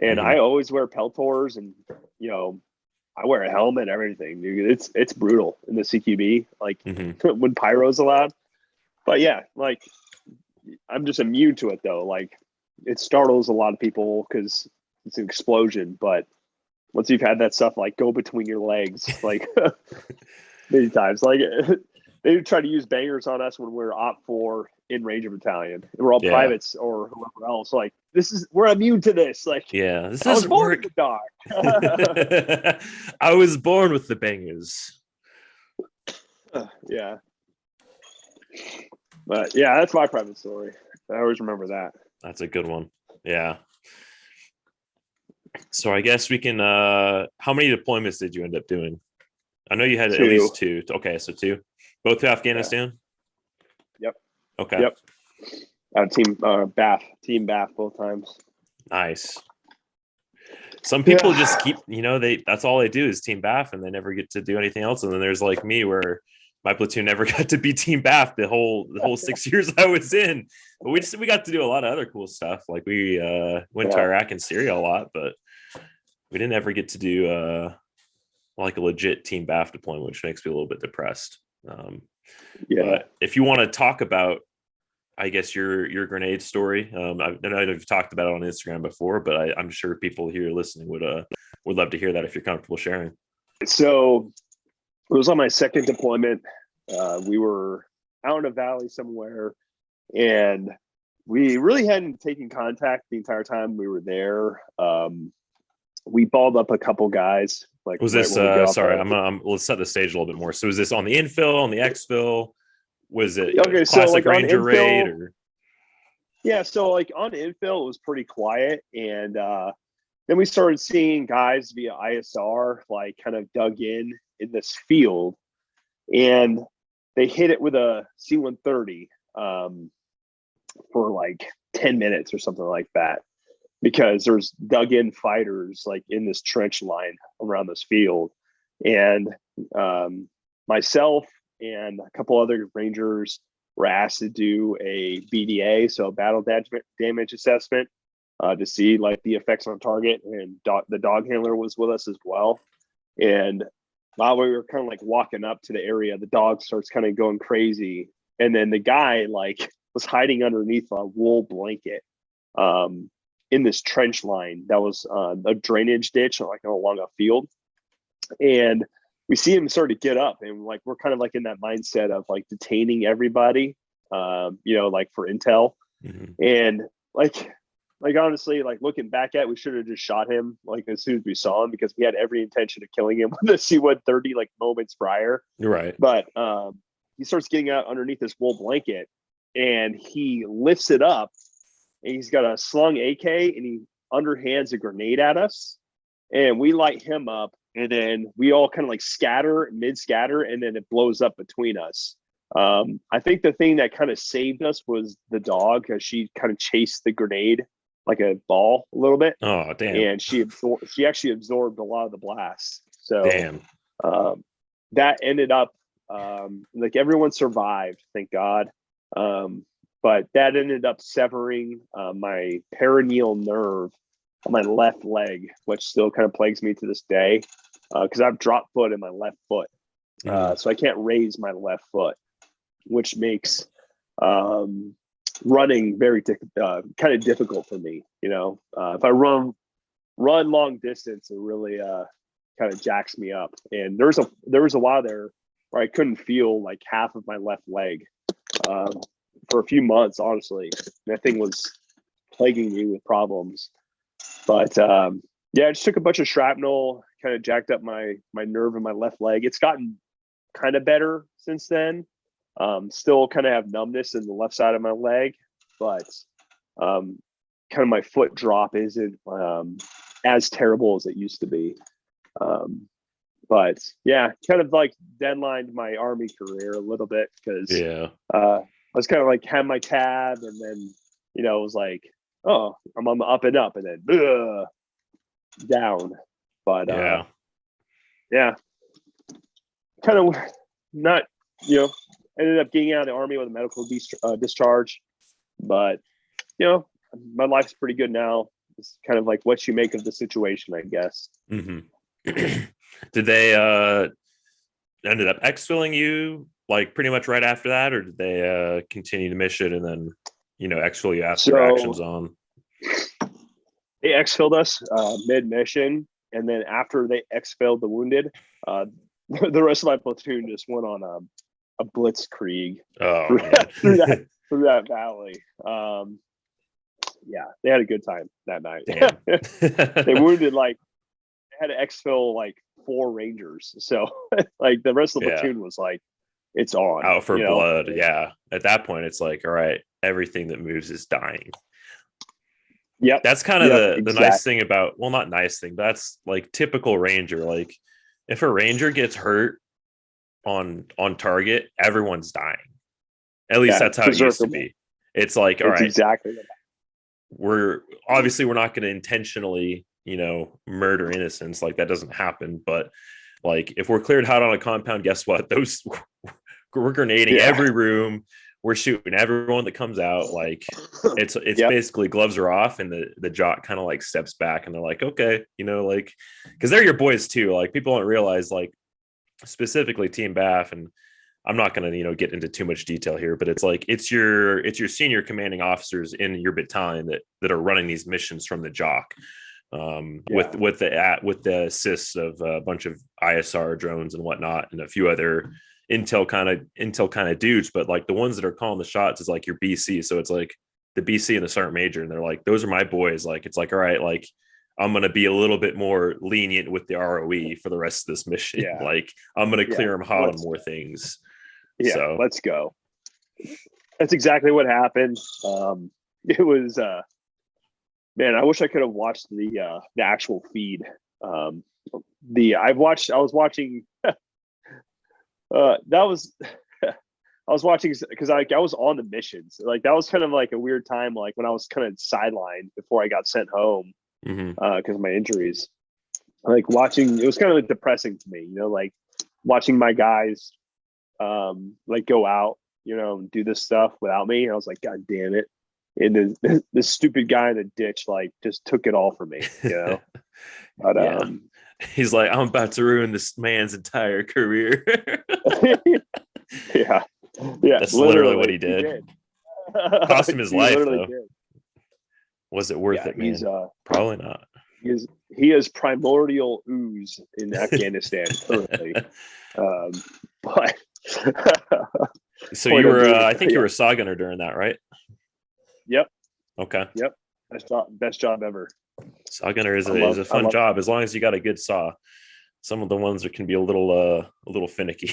And I always wear Peltors, and I wear a helmet and everything, dude. It's brutal in the CQB, like when pyro's allowed. But like I'm just immune to it though. Like it startles a lot of people because it's an explosion, but once you've had that stuff like go between your legs, like many times, like they try to use bangers on us when we're OPT4 in Ranger Battalion. And we're all privates or whoever else. Like we're immune to this. Like this doesn't work. I was born with the bangers. But that's my private story. I always remember that. That's a good one. Yeah. So I guess we can, how many deployments did you end up doing? I know you had 2. at least 2. Okay. So 2, both to Afghanistan. Yeah. Yep. Okay. Yep. Team BAF both times. Nice. Some people just keep, that's all they do is Team BAF and they never get to do anything else. And then there's like me where my platoon never got to be Team BAF the whole 6 years I was in. But we got to do a lot of other cool stuff. Like we went to Iraq and Syria a lot, but we didn't ever get to do like a legit Team BAF deployment, which makes me a little bit depressed. But if you want to talk about, I guess your grenade story. I know you've talked about it on Instagram before, but I'm sure people here listening would love to hear that if you're comfortable sharing. So it was on my second deployment. We were out in a valley somewhere, and we really hadn't taken contact the entire time we were there. We balled up a couple guys. Like, was this? Sorry, let's set the stage a little bit more. So, was this on the infill, on the exfil? Was it okay? Classic So like Ranger infill, raid? Or? Yeah, so like on infill, it was pretty quiet, and then we started seeing guys via ISR like kind of dug in this field, and they hit it with a C-130 for like 10 minutes or something like that, because there's dug in fighters like in this trench line around this field, and myself and a couple other Rangers were asked to do a BDA, so a battle damage assessment, to see like the effects on target. And the dog handler was with us as well. And while we were kind of like walking up to the area, the dog starts kind of going crazy, and then the guy like was hiding underneath a wool blanket in this trench line that was a drainage ditch like along a field. And we see him start to get up, and like we're kind of like in that mindset of like detaining everybody, like for intel. Mm-hmm. And like honestly, like looking back at, we should have just shot him like as soon as we saw him, because we had every intention of killing him with a C-130 like moments prior. You're right. But he starts getting out underneath this wool blanket, and he lifts it up, and he's got a slung AK, and he underhands a grenade at us, and we light him up. And then we all kind of like mid-scatter, and then it blows up between us. I think the thing that kind of saved us was the dog, because she kind of chased the grenade like a ball a little bit. Oh, damn. And she actually absorbed a lot of the blast. So damn. That ended up, like everyone survived, thank God. But that ended up severing my perineal nerve on my left leg, which still kind of plagues me to this day, because I've drop foot in my left foot. So I can't raise my left foot, which makes running very kind of difficult for me. If I run long distance, it really kind of jacks me up. And there was a while there where I couldn't feel like half of my left leg for a few months, honestly. That thing was plaguing me with problems. But I just took a bunch of shrapnel, kind of jacked up my nerve in my left leg. It's gotten kind of better since then. Still kind of have numbness in the left side of my leg, but kind of my foot drop isn't as terrible as it used to be. But yeah, kind of like deadlined my Army career a little bit, because I was kind of like had my tab, and then it was like, oh, I'm on the up and up, and then down. But kind of not, ended up getting out of the Army with a medical discharge. But my life's pretty good now. It's kind of like what you make of the situation, I guess. Mm-hmm. Did they ended up exfilling you like pretty much right after that, or did they continue the mission and then exfil you after your actions on? They exfilled us mid-mission, and then after they exfilled the wounded, the rest of my platoon just went on a blitzkrieg through that valley. They had a good time that night. They wounded they had to exfil like 4 Rangers, so like the rest of the platoon was like, it's on out for blood. Yeah, at that point it's like, all right, everything that moves is dying. Yep. That's kind of the nice thing about, well, not nice thing, but that's like typical Ranger. Like if a Ranger gets hurt on target, everyone's dying. At least that's how it used to be. It's like, all right, exactly. We're not going to intentionally, murder innocents. Like that doesn't happen. But like if we're cleared hot on a compound, guess what? We're grenading every room. We're shooting everyone that comes out. Like it's basically gloves are off, and the jock kind of like steps back, and they're like, okay, like because they're your boys too. Like people don't realize, like specifically Team Baff, and I'm not going to get into too much detail here, but it's like it's your senior commanding officers in your battalion that are running these missions from the jock. With the assists of a bunch of ISR drones and whatnot, and a few other intel kind of dudes, but like the ones that are calling the shots is like your BC. So it's like the BC and the sergeant major, and they're like, those are my boys. Like it's like, all right, like I'm going to be a little bit more lenient with the ROE for the rest of this mission. Yeah. Like I'm going to clear them hot on more things. Yeah, so let's go. That's exactly what happened. It was man, I wish I could have watched the actual feed. I was watching I was watching because I was on the missions. Like that was kind of like a weird time, like when I was kind of sidelined before I got sent home because of my injuries. Like watching, it was kind of like depressing to me, like watching my guys like go out, and do this stuff without me. I was like, God damn it. And this stupid guy in the ditch like just took it all from me, But he's like, I'm about to ruin this man's entire career. Yeah. That's literally what he did. Cost him his life, though. Did. Was it worth it, man? Probably not. He is primordial ooze in Afghanistan currently. But so you were, I think you were a saw gunner during that, right? Yep. Okay. Yep. Best job ever. Saw gunner is a fun job as long as you got a good saw. Some of the ones that can be a little finicky.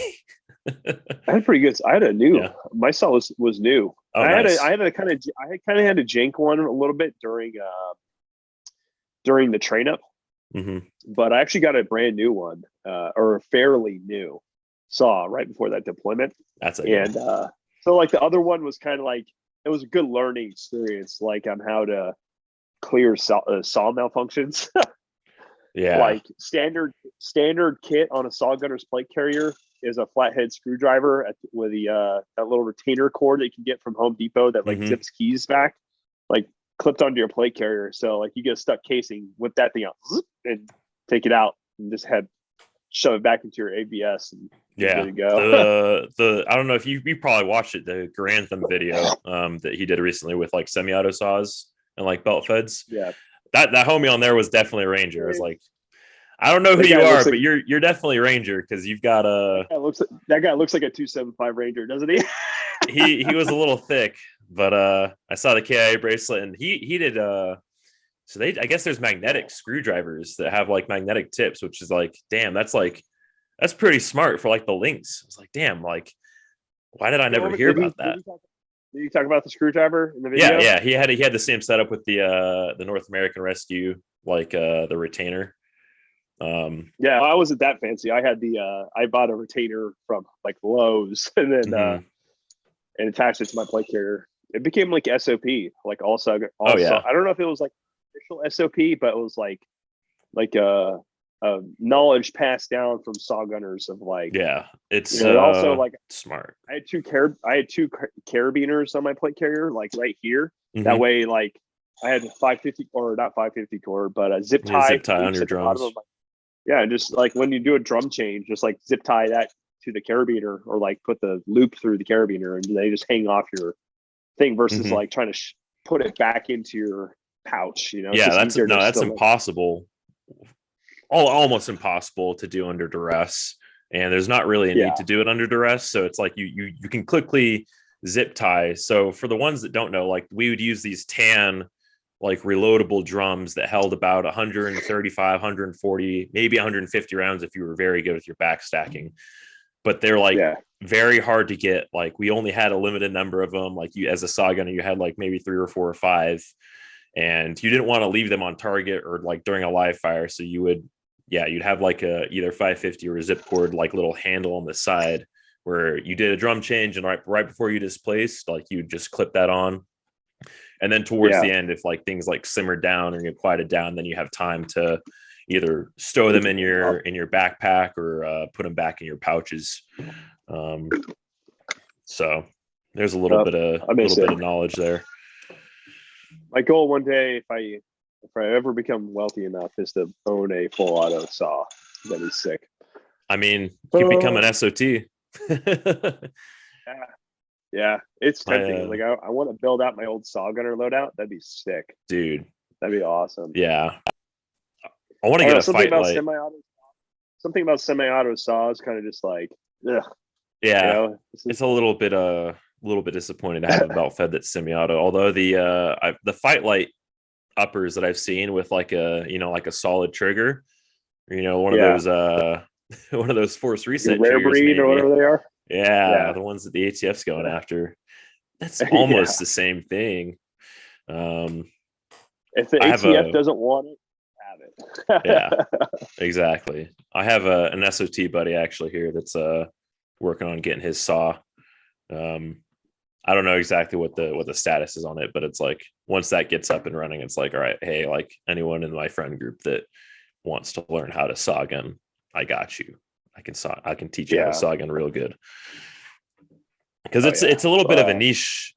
I had pretty good. I had a new. Yeah. My saw was new. Oh, I nice. had a kind of a jank one a little bit during the train up, but I actually got a brand new one or a fairly new saw right before that deployment. That's it. And so like the other one was kind of like it was a good learning experience, like on how to clear saw malfunctions. Yeah, like standard kit on a saw gunner's plate carrier is a flathead screwdriver with the that little retainer cord that you can get from Home Depot that like zips keys back, like clipped onto your plate carrier. So like you get a stuck casing, whip that thing out and take it out and just shove it back into your ABS and yeah. Good to go. the I don't know if you probably watched it, the Grantham video that he did recently with like semi-auto saws and like belt feds. Yeah. That homie on there was definitely a Ranger. I was like, I don't know who you are, but you're definitely a Ranger because you've got a. That guy looks like a 275 Ranger, doesn't he? he was a little thick, but I saw the KIA bracelet and he did. So I guess there's magnetic screwdrivers that have like magnetic tips, which is like, damn, that's pretty smart for like the links. It's like, damn, like, why did I never hear about that? Did you talk about the screwdriver in the video? Yeah. He had the same setup with the North American Rescue, like the retainer. Yeah, I wasn't that fancy. I had I bought a retainer from like Lowe's and then and attached it to my plate carrier. It became like SOP, like also. I don't know if it was like official SOP, but it was like a knowledge passed down from saw gunners of like, yeah, it's also like smart. I had two carabiners on my plate carrier, like right here. That way, like I had 550 or not 550 cord, but a zip tie on your drums. Yeah, and just like when you do a drum change, just like zip tie that to the carabiner or like put the loop through the carabiner and they just hang off your thing versus like trying to put it back into your pouch. Yeah, that's impossible. Almost impossible to do under duress, and there's not really a need to do it under duress. So it's like you can quickly zip tie. So for the ones that don't know, like we would use these tan like reloadable drums that held about 135, 140, maybe 150 rounds if you were very good with your back stacking. but they're like very hard to get. Like we only had a limited number of them. Like you, as a saw gunner, you had like maybe 3 or 4 or 5, and you didn't want to leave them on target or like during a live fire. So you would, you'd have like a either 550 or a zip cord, like little handle on the side where you did a drum change, and right before you displaced, like you just clip that on. And then towards the end, if like things like simmered down or get quieted down, then you have time to either stow them in your backpack or put them back in your pouches. So there's a little bit of knowledge there. My goal one day, if I ever become wealthy enough, is to own a full auto saw. That'd be sick. I mean, you become an SOT. Yeah, it's tempting. Like I want to build out my old saw gunner loadout. That'd be sick, dude. That'd be awesome. Yeah, I want to get a fight light. Something about semi-auto saws, kind of just like, ugh. Yeah, you know, it's a little bit disappointed to have a belt fed that's semi-auto. Although the fight light uppers that I've seen with like a solid trigger, one of those force reset rare breed or whatever they are. Yeah, the ones that the ATF's going after. That's almost the same thing. If the ATF doesn't want it, have it. Yeah, exactly. I have an SOT buddy actually here that's working on getting his saw. I don't know exactly what the status is on it, but it's like once that gets up and running, it's like, all right, hey, like anyone in my friend group that wants to learn how to saw gun, I got you. I can teach you how to saw gun real good. Because it's a little bit of a niche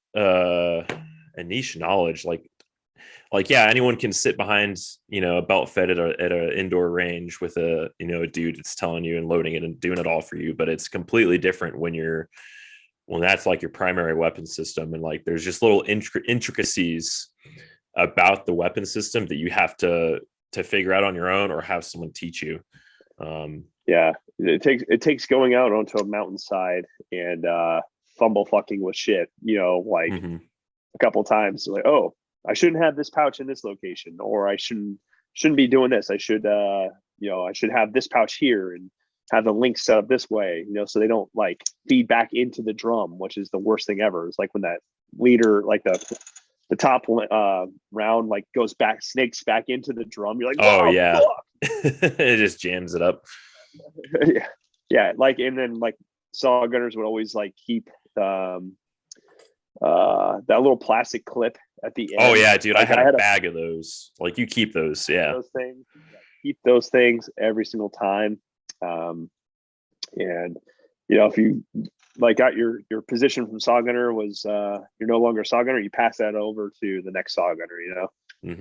knowledge. Like anyone can sit behind a belt fed at an indoor range with a dude that's telling you and loading it and doing it all for you. But it's completely different when that's like your primary weapon system, and like there's just little intricacies about the weapon system that you have to figure out on your own or have someone teach you. It takes going out onto a mountainside and fumble fucking with shit, a couple times, like, oh, I shouldn't have this pouch in this location, or I shouldn't be doing this. I should I should have this pouch here and have the link set up this way, so they don't like feed back into the drum, which is the worst thing ever. It's like when that leader, like the top round, like goes back, snakes back into the drum. You're like, oh yeah, it just jams it up. Yeah, like, and then like saw gunners would always like keep that little plastic clip at the end. Oh yeah, dude, like, I had a bag of those. Like you keep those, those things. Keep those things every single time. And if you like got your position from saw gunner was you're no longer saw gunner, you pass that over to the next saw gunner.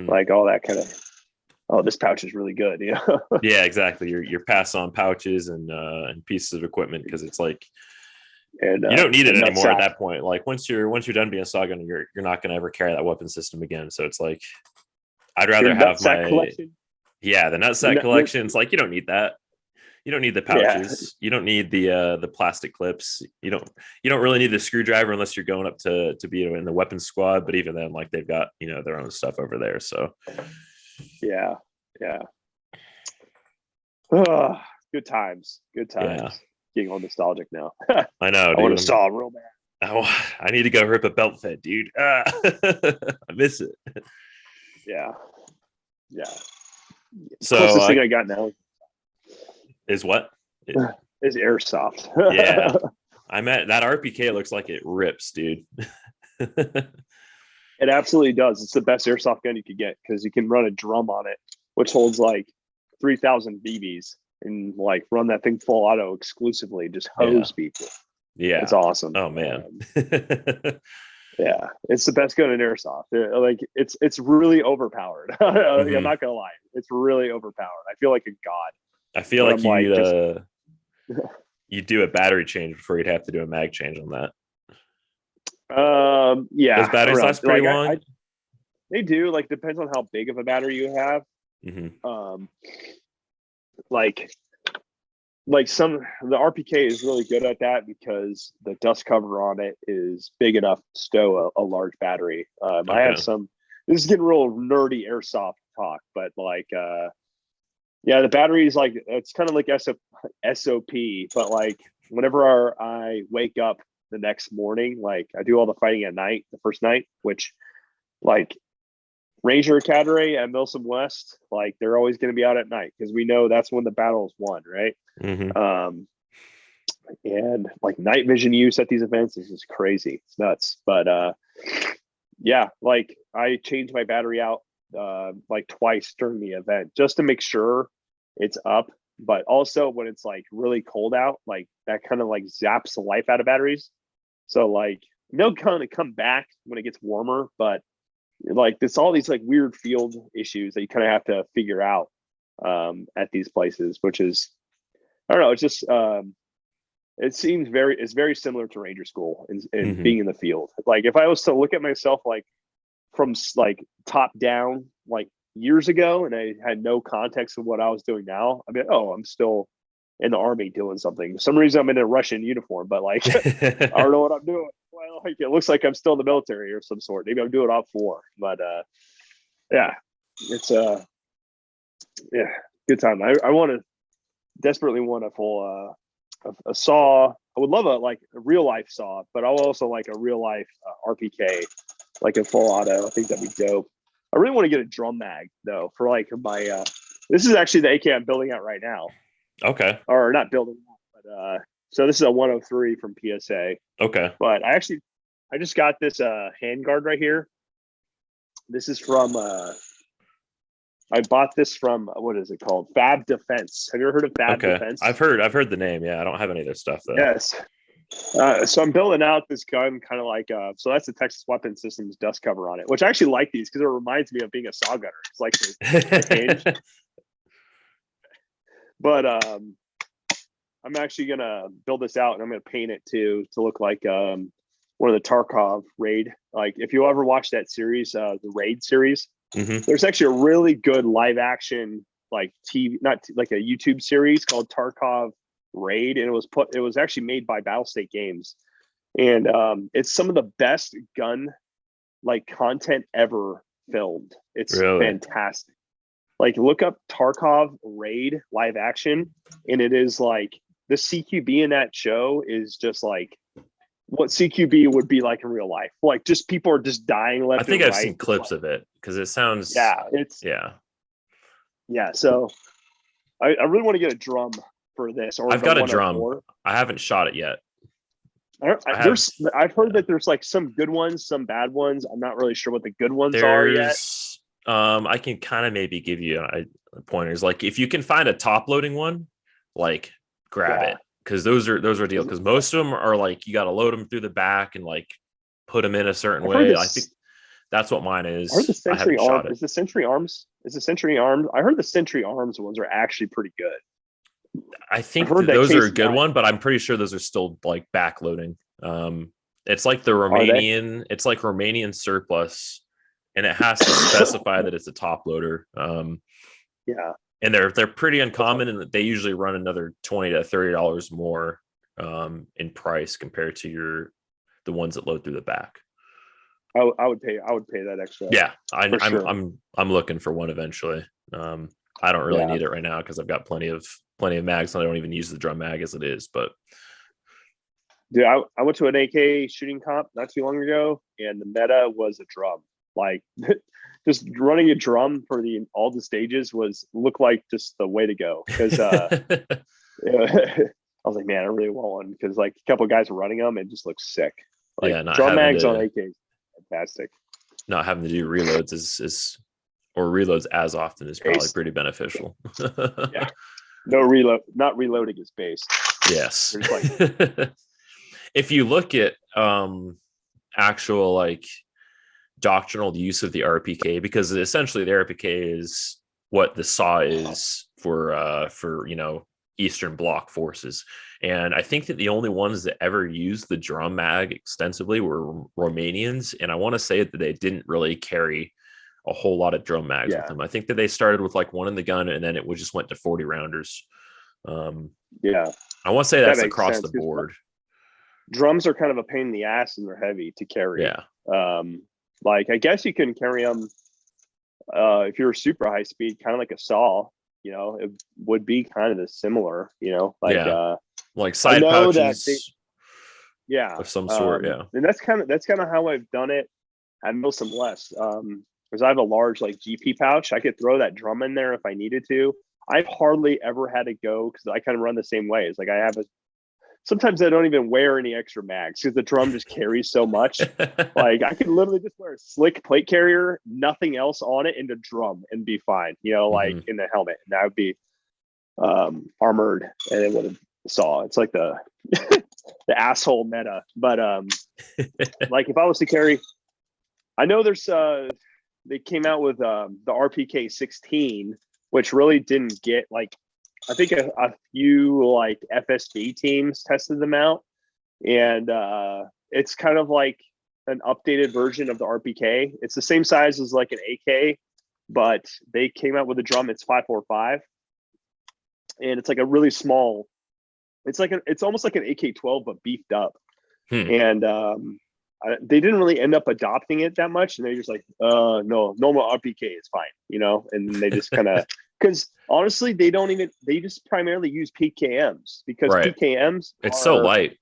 Like all that kind of. Oh, this pouch is really good. Yeah, exactly. You're pass on pouches and pieces of equipment, because it's like, and you don't need it anymore at that point. Like once you're done being a saw gunner, you're not going to ever carry that weapon system again. So it's like, I'd rather have my collection. Yeah, the nutsack collection. It's like you don't need that. You don't need the pouches. You don't need the plastic clips. You don't really need the screwdriver unless you're going up to be in the weapons squad. But even then, like they've got their own stuff over there. So. Yeah. Oh, good times. Yeah. Getting all nostalgic now. I know. I want to saw real bad. Oh, I need to go rip a belt fed, dude. I miss it. Yeah. So closest thing I got now is what? Is airsoft. Yeah. I'm at that RPK. Looks like it rips, dude. It absolutely does. It's the best airsoft gun you could get because you can run a drum on it, which holds like 3,000 BBs, and like run that thing full auto exclusively, just hose people. Yeah, it's awesome. Oh man. Yeah, it's the best gun in airsoft. Like it's really overpowered. I'm not gonna lie, it's really overpowered. I feel like a god. I feel like you do a battery change before you'd have to do a mag change on that. Yeah, those batteries last pretty long. They do. Like, depends on how big of a battery you have. Like the RPK is really good at that because the dust cover on it is big enough to stow a large battery. I have some. This is getting real nerdy airsoft talk, but like, the battery is like, it's kind of like SOP, but like whenever I wake up the next morning, like I do all the fighting at night, the first night, which like Ranger Cadre at Milsom West, like they're always going to be out at night because we know that's when the battle is won, right? Mm-hmm. And like night vision use at these events is just crazy. It's nuts. But yeah, like I changed my battery out like twice during the event just to make sure it's up. But also when it's like really cold out, like that kind of like zaps the life out of batteries. So like they'll kind of come back when it gets warmer, but like it's all these like weird field issues that you kind of have to figure out at these places, which is, I don't know, it's just it's very similar to Ranger School in being in the field. Like if I was to look at myself like from like top down like years ago and I had no context of what I was doing now, I mean, oh, I'm still in the Army doing something. For some reason I'm in a Russian uniform, but like I don't know what I'm doing. Well, like it looks like I'm still in the military or some sort. Maybe I'm doing off war, but yeah, it's yeah, good time. I want to desperately want a full a saw. I would love a real life saw, but I'll also like a real life RPK, like a full auto. I think that'd be dope. I really want to get a drum mag though for like my this is actually the AK I'm building out right now. Okay. Or not building out, but so this is a 103 from PSA. Okay. But I just got this handguard right here. This is from I bought this from what is it called? Fab Defense. Have you ever heard of Fab Defense? I've heard the name. Yeah, I don't have any of their stuff though. Yes. So I'm building out this gun kind of like so that's the Texas Weapon Systems dust cover on it, which I actually like these because it reminds me of being a saw gunner. It's like the hinge. But I'm actually gonna build this out and I'm gonna paint it to look like one of the Tarkov raid. Like if you ever watch that series, the raid series, there's actually a really good live action like TV, not like a YouTube series called Tarkov Raid, and it was actually made by Battlestate Games, and it's some of the best gun like content ever filmed. It's really fantastic. Like look up Tarkov Raid live action, and it is like the CQB in that show is just like what CQB would be like in real life. Like just people are just dying left. I think and I've right. seen clips of it because it sounds yeah. So I really want to get a drum for this. Or I've got a drum. I haven't shot it yet. I've heard that there's like some good ones, some bad ones. I'm not really sure what the good ones are yet. I can kind of maybe give you pointers. Like if you can find a top loading one, like grab it. Because those are deal. Because most of them are like you got to load them through the back and like put them in a certain way. I think that's what mine is. I heard the Century Arms. Is the Century Arms? I heard the Century Arms ones are actually pretty good. I think those are a good one, but I'm pretty sure those are still like backloading. It's like the Romanian. It's like Romanian surplus, and it has to specify that it's a top loader. Yeah. And they're pretty uncommon, and they usually run another $20 to $30 more in price compared to the ones that load through the back. I would pay that extra. Yeah, I'm looking for one eventually. I don't really need it right now because I've got plenty of mags, and I don't even use the drum mag as it is. But dude, I went to an AK shooting comp not too long ago, and the meta was a drum. Like just running a drum for all the stages looked like just the way to go. Because I was like, man, I really want one because like a couple of guys are running them and it just looks sick. Like drum mags on AK, fantastic. Not having to do reloads or reloads as often is probably pretty beneficial. Yeah. No reload, not reloading is based. Yes. If you look at actual like doctrinal use of the RPK, because essentially the RPK is what the saw is for Eastern Bloc forces, and I think that the only ones that ever used the drum mag extensively were Romanians, and I want to say that they didn't really carry a whole lot of drum mags with them. I think that they started with like one in the gun, and then it just went to 40 rounders. I want to say that's across the board. Drums are kind of a pain in the ass, and they're heavy to carry. Like I guess you can carry them if you're super high speed, kind of like a saw. It would be kind of similar. like I side know that pouches yeah. of some sort. Yeah. And that's kind of how I've done it at Milsim West. Because I have a large like GP pouch. I could throw that drum in there if I needed to. I've hardly ever had to go because I kind of run the same way. It's like sometimes I don't even wear any extra mags because the drum just carries so much. Like I could literally just wear a slick plate carrier, nothing else on it, and the drum and be fine, like in the helmet. And that would be armored and it would have saw. It's like the the asshole meta. But like if I was to carry, I know there's they came out with the RPK 16, which really didn't get like, I think a few like FSB teams tested them out, and it's kind of like an updated version of the RPK. It's the same size as like an AK, but they came out with a drum. It's 545, and it's like a really small. It's almost like an AK-12 but beefed up, and they didn't really end up adopting it that much, and they're just like, no, normal RPK is fine, and they just kind of, because honestly, they just primarily use PKMs because Right. PKMs It's so light.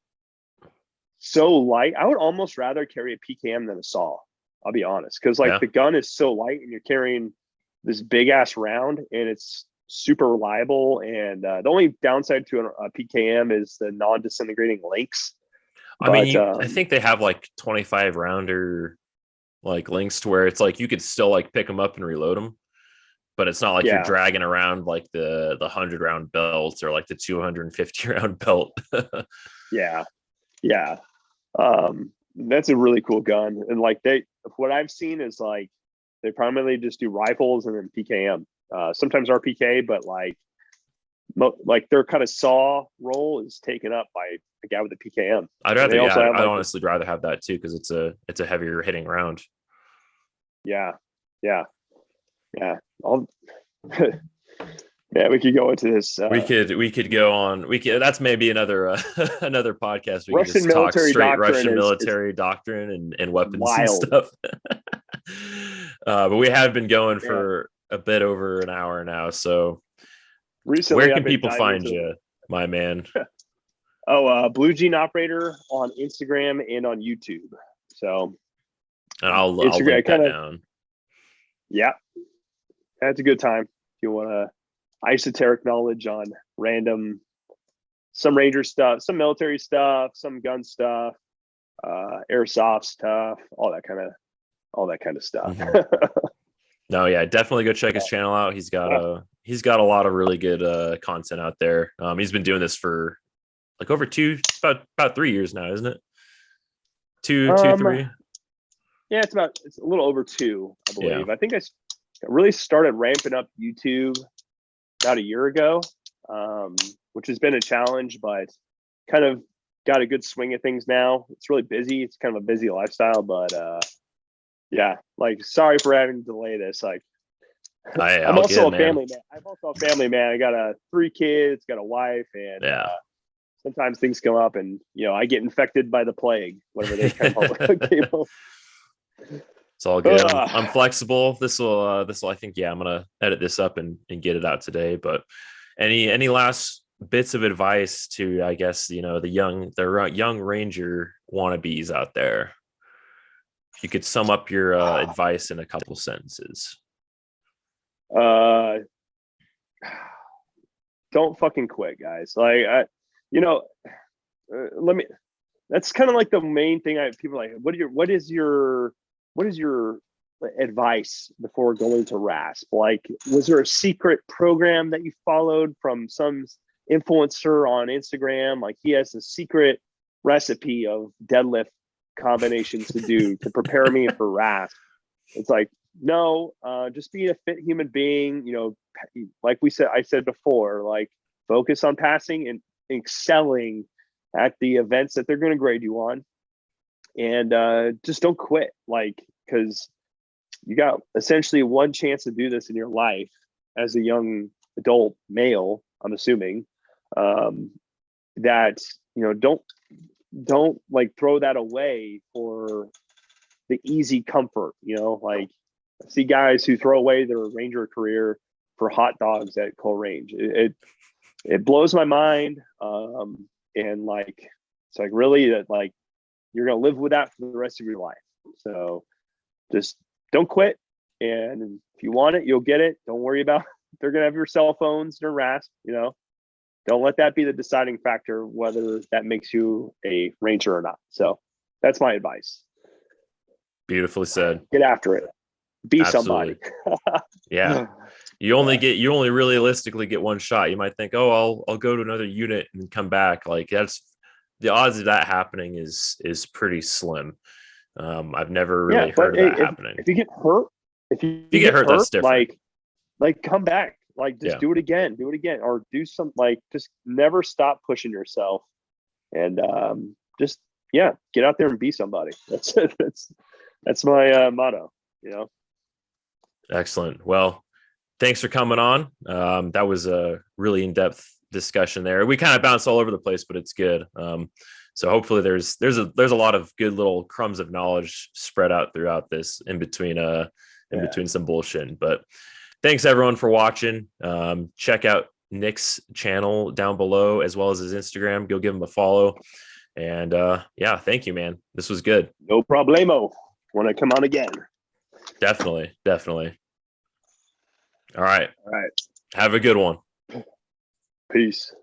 So light. I would almost rather carry a PKM than a saw. I'll be honest, because the gun is so light, and you're carrying this big ass round, and it's super reliable. And the only downside to a PKM is the non-disintegrating links. I mean, I think they have like 25 rounder like links to where it's like you could still like pick them up and reload them, but it's not like you're dragging around like the 100 round belt or like the 250 round belt. Yeah. That's a really cool gun. And like what I've seen is like they primarily just do rifles and then PKM, sometimes RPK, but like their kind of saw role is taken up by a guy with a PKM. I'd honestly rather have that too, because it's a heavier hitting round. Yeah. Yeah, we could go into this. We could go on. That's maybe another another podcast. We Russian could just talk straight Russian military doctrine and weapons and stuff. But we have been going for a bit over an hour now. So recently, where can people find you, my man? Blue Jean Operator on Instagram and on YouTube. So, and I'll link that down. Yeah, that's a good time if you want to esoteric knowledge on some Ranger stuff, some military stuff, some gun stuff, airsoft stuff, all that kind of stuff. No, yeah, definitely go check his channel out. He's got a lot of really good content out there. He's been doing this for like over about 3 years now, isn't it? Two, 3. Yeah, it's a little over 2, I believe. Yeah. I think I really started ramping up YouTube about a year ago, which has been a challenge, but kind of got a good swing of things now. It's really busy. It's kind of a busy lifestyle, but yeah, like sorry for having to delay this. Like I'm also a family man. I'm also a family man. I got 3 kids, got a wife, and sometimes things come up, and I get infected by the plague, whatever they came up. It's all good. I'm flexible. This will I think, I'm gonna edit this up and get it out today. But any last bits of advice to, I guess, the young Ranger wannabes out there? If you could sum up your advice in a couple sentences. Don't fucking quit, guys. Like that's kind of like the main thing. People are like, what is your advice before going to RASP? Like, was there a secret program that you followed from some influencer on Instagram? Like, he has a secret recipe of deadlift combinations to do to prepare me for RASP. It's like, no, just be a fit human being. Like I said before, like focus on passing and excelling at the events that they're going to grade you on. And just don't quit, like, because you got essentially one chance to do this in your life as a young adult male, I'm assuming, that don't like throw that away for the easy comfort. Like I see guys who throw away their Ranger career for hot dogs at Coal Range. It blows my mind. and like it's like really that like you're gonna live with that for the rest of your life. So just don't quit, and if you want it, you'll get it. Don't worry about they're gonna have your cell phones and harass, you know. Don't let that be the deciding factor whether that makes you a ranger or not. So that's my advice. Beautifully said. Get after it. Be Absolutely. somebody. Yeah. You only realistically get one shot. You might think, oh, I'll go to another unit and come back. Like that's the odds of that happening is pretty slim. I've never really heard of that happening. If you get hurt, if you get hurt, that's different. Like come back, like just do it again, or do some like just never stop pushing yourself, and just get out there and be somebody. That's my motto. You know. Excellent. Well, thanks for coming on. That was a really in-depth discussion there. We kind of bounced all over the place, but it's good. So hopefully there's a lot of good little crumbs of knowledge spread out throughout this in between some bullshit. But thanks everyone for watching. Check out Nick's channel down below as well as his Instagram. Go give him a follow. And thank you, man. This was good. No problemo. Want to come on again? Definitely. All right. Have a good one. Peace.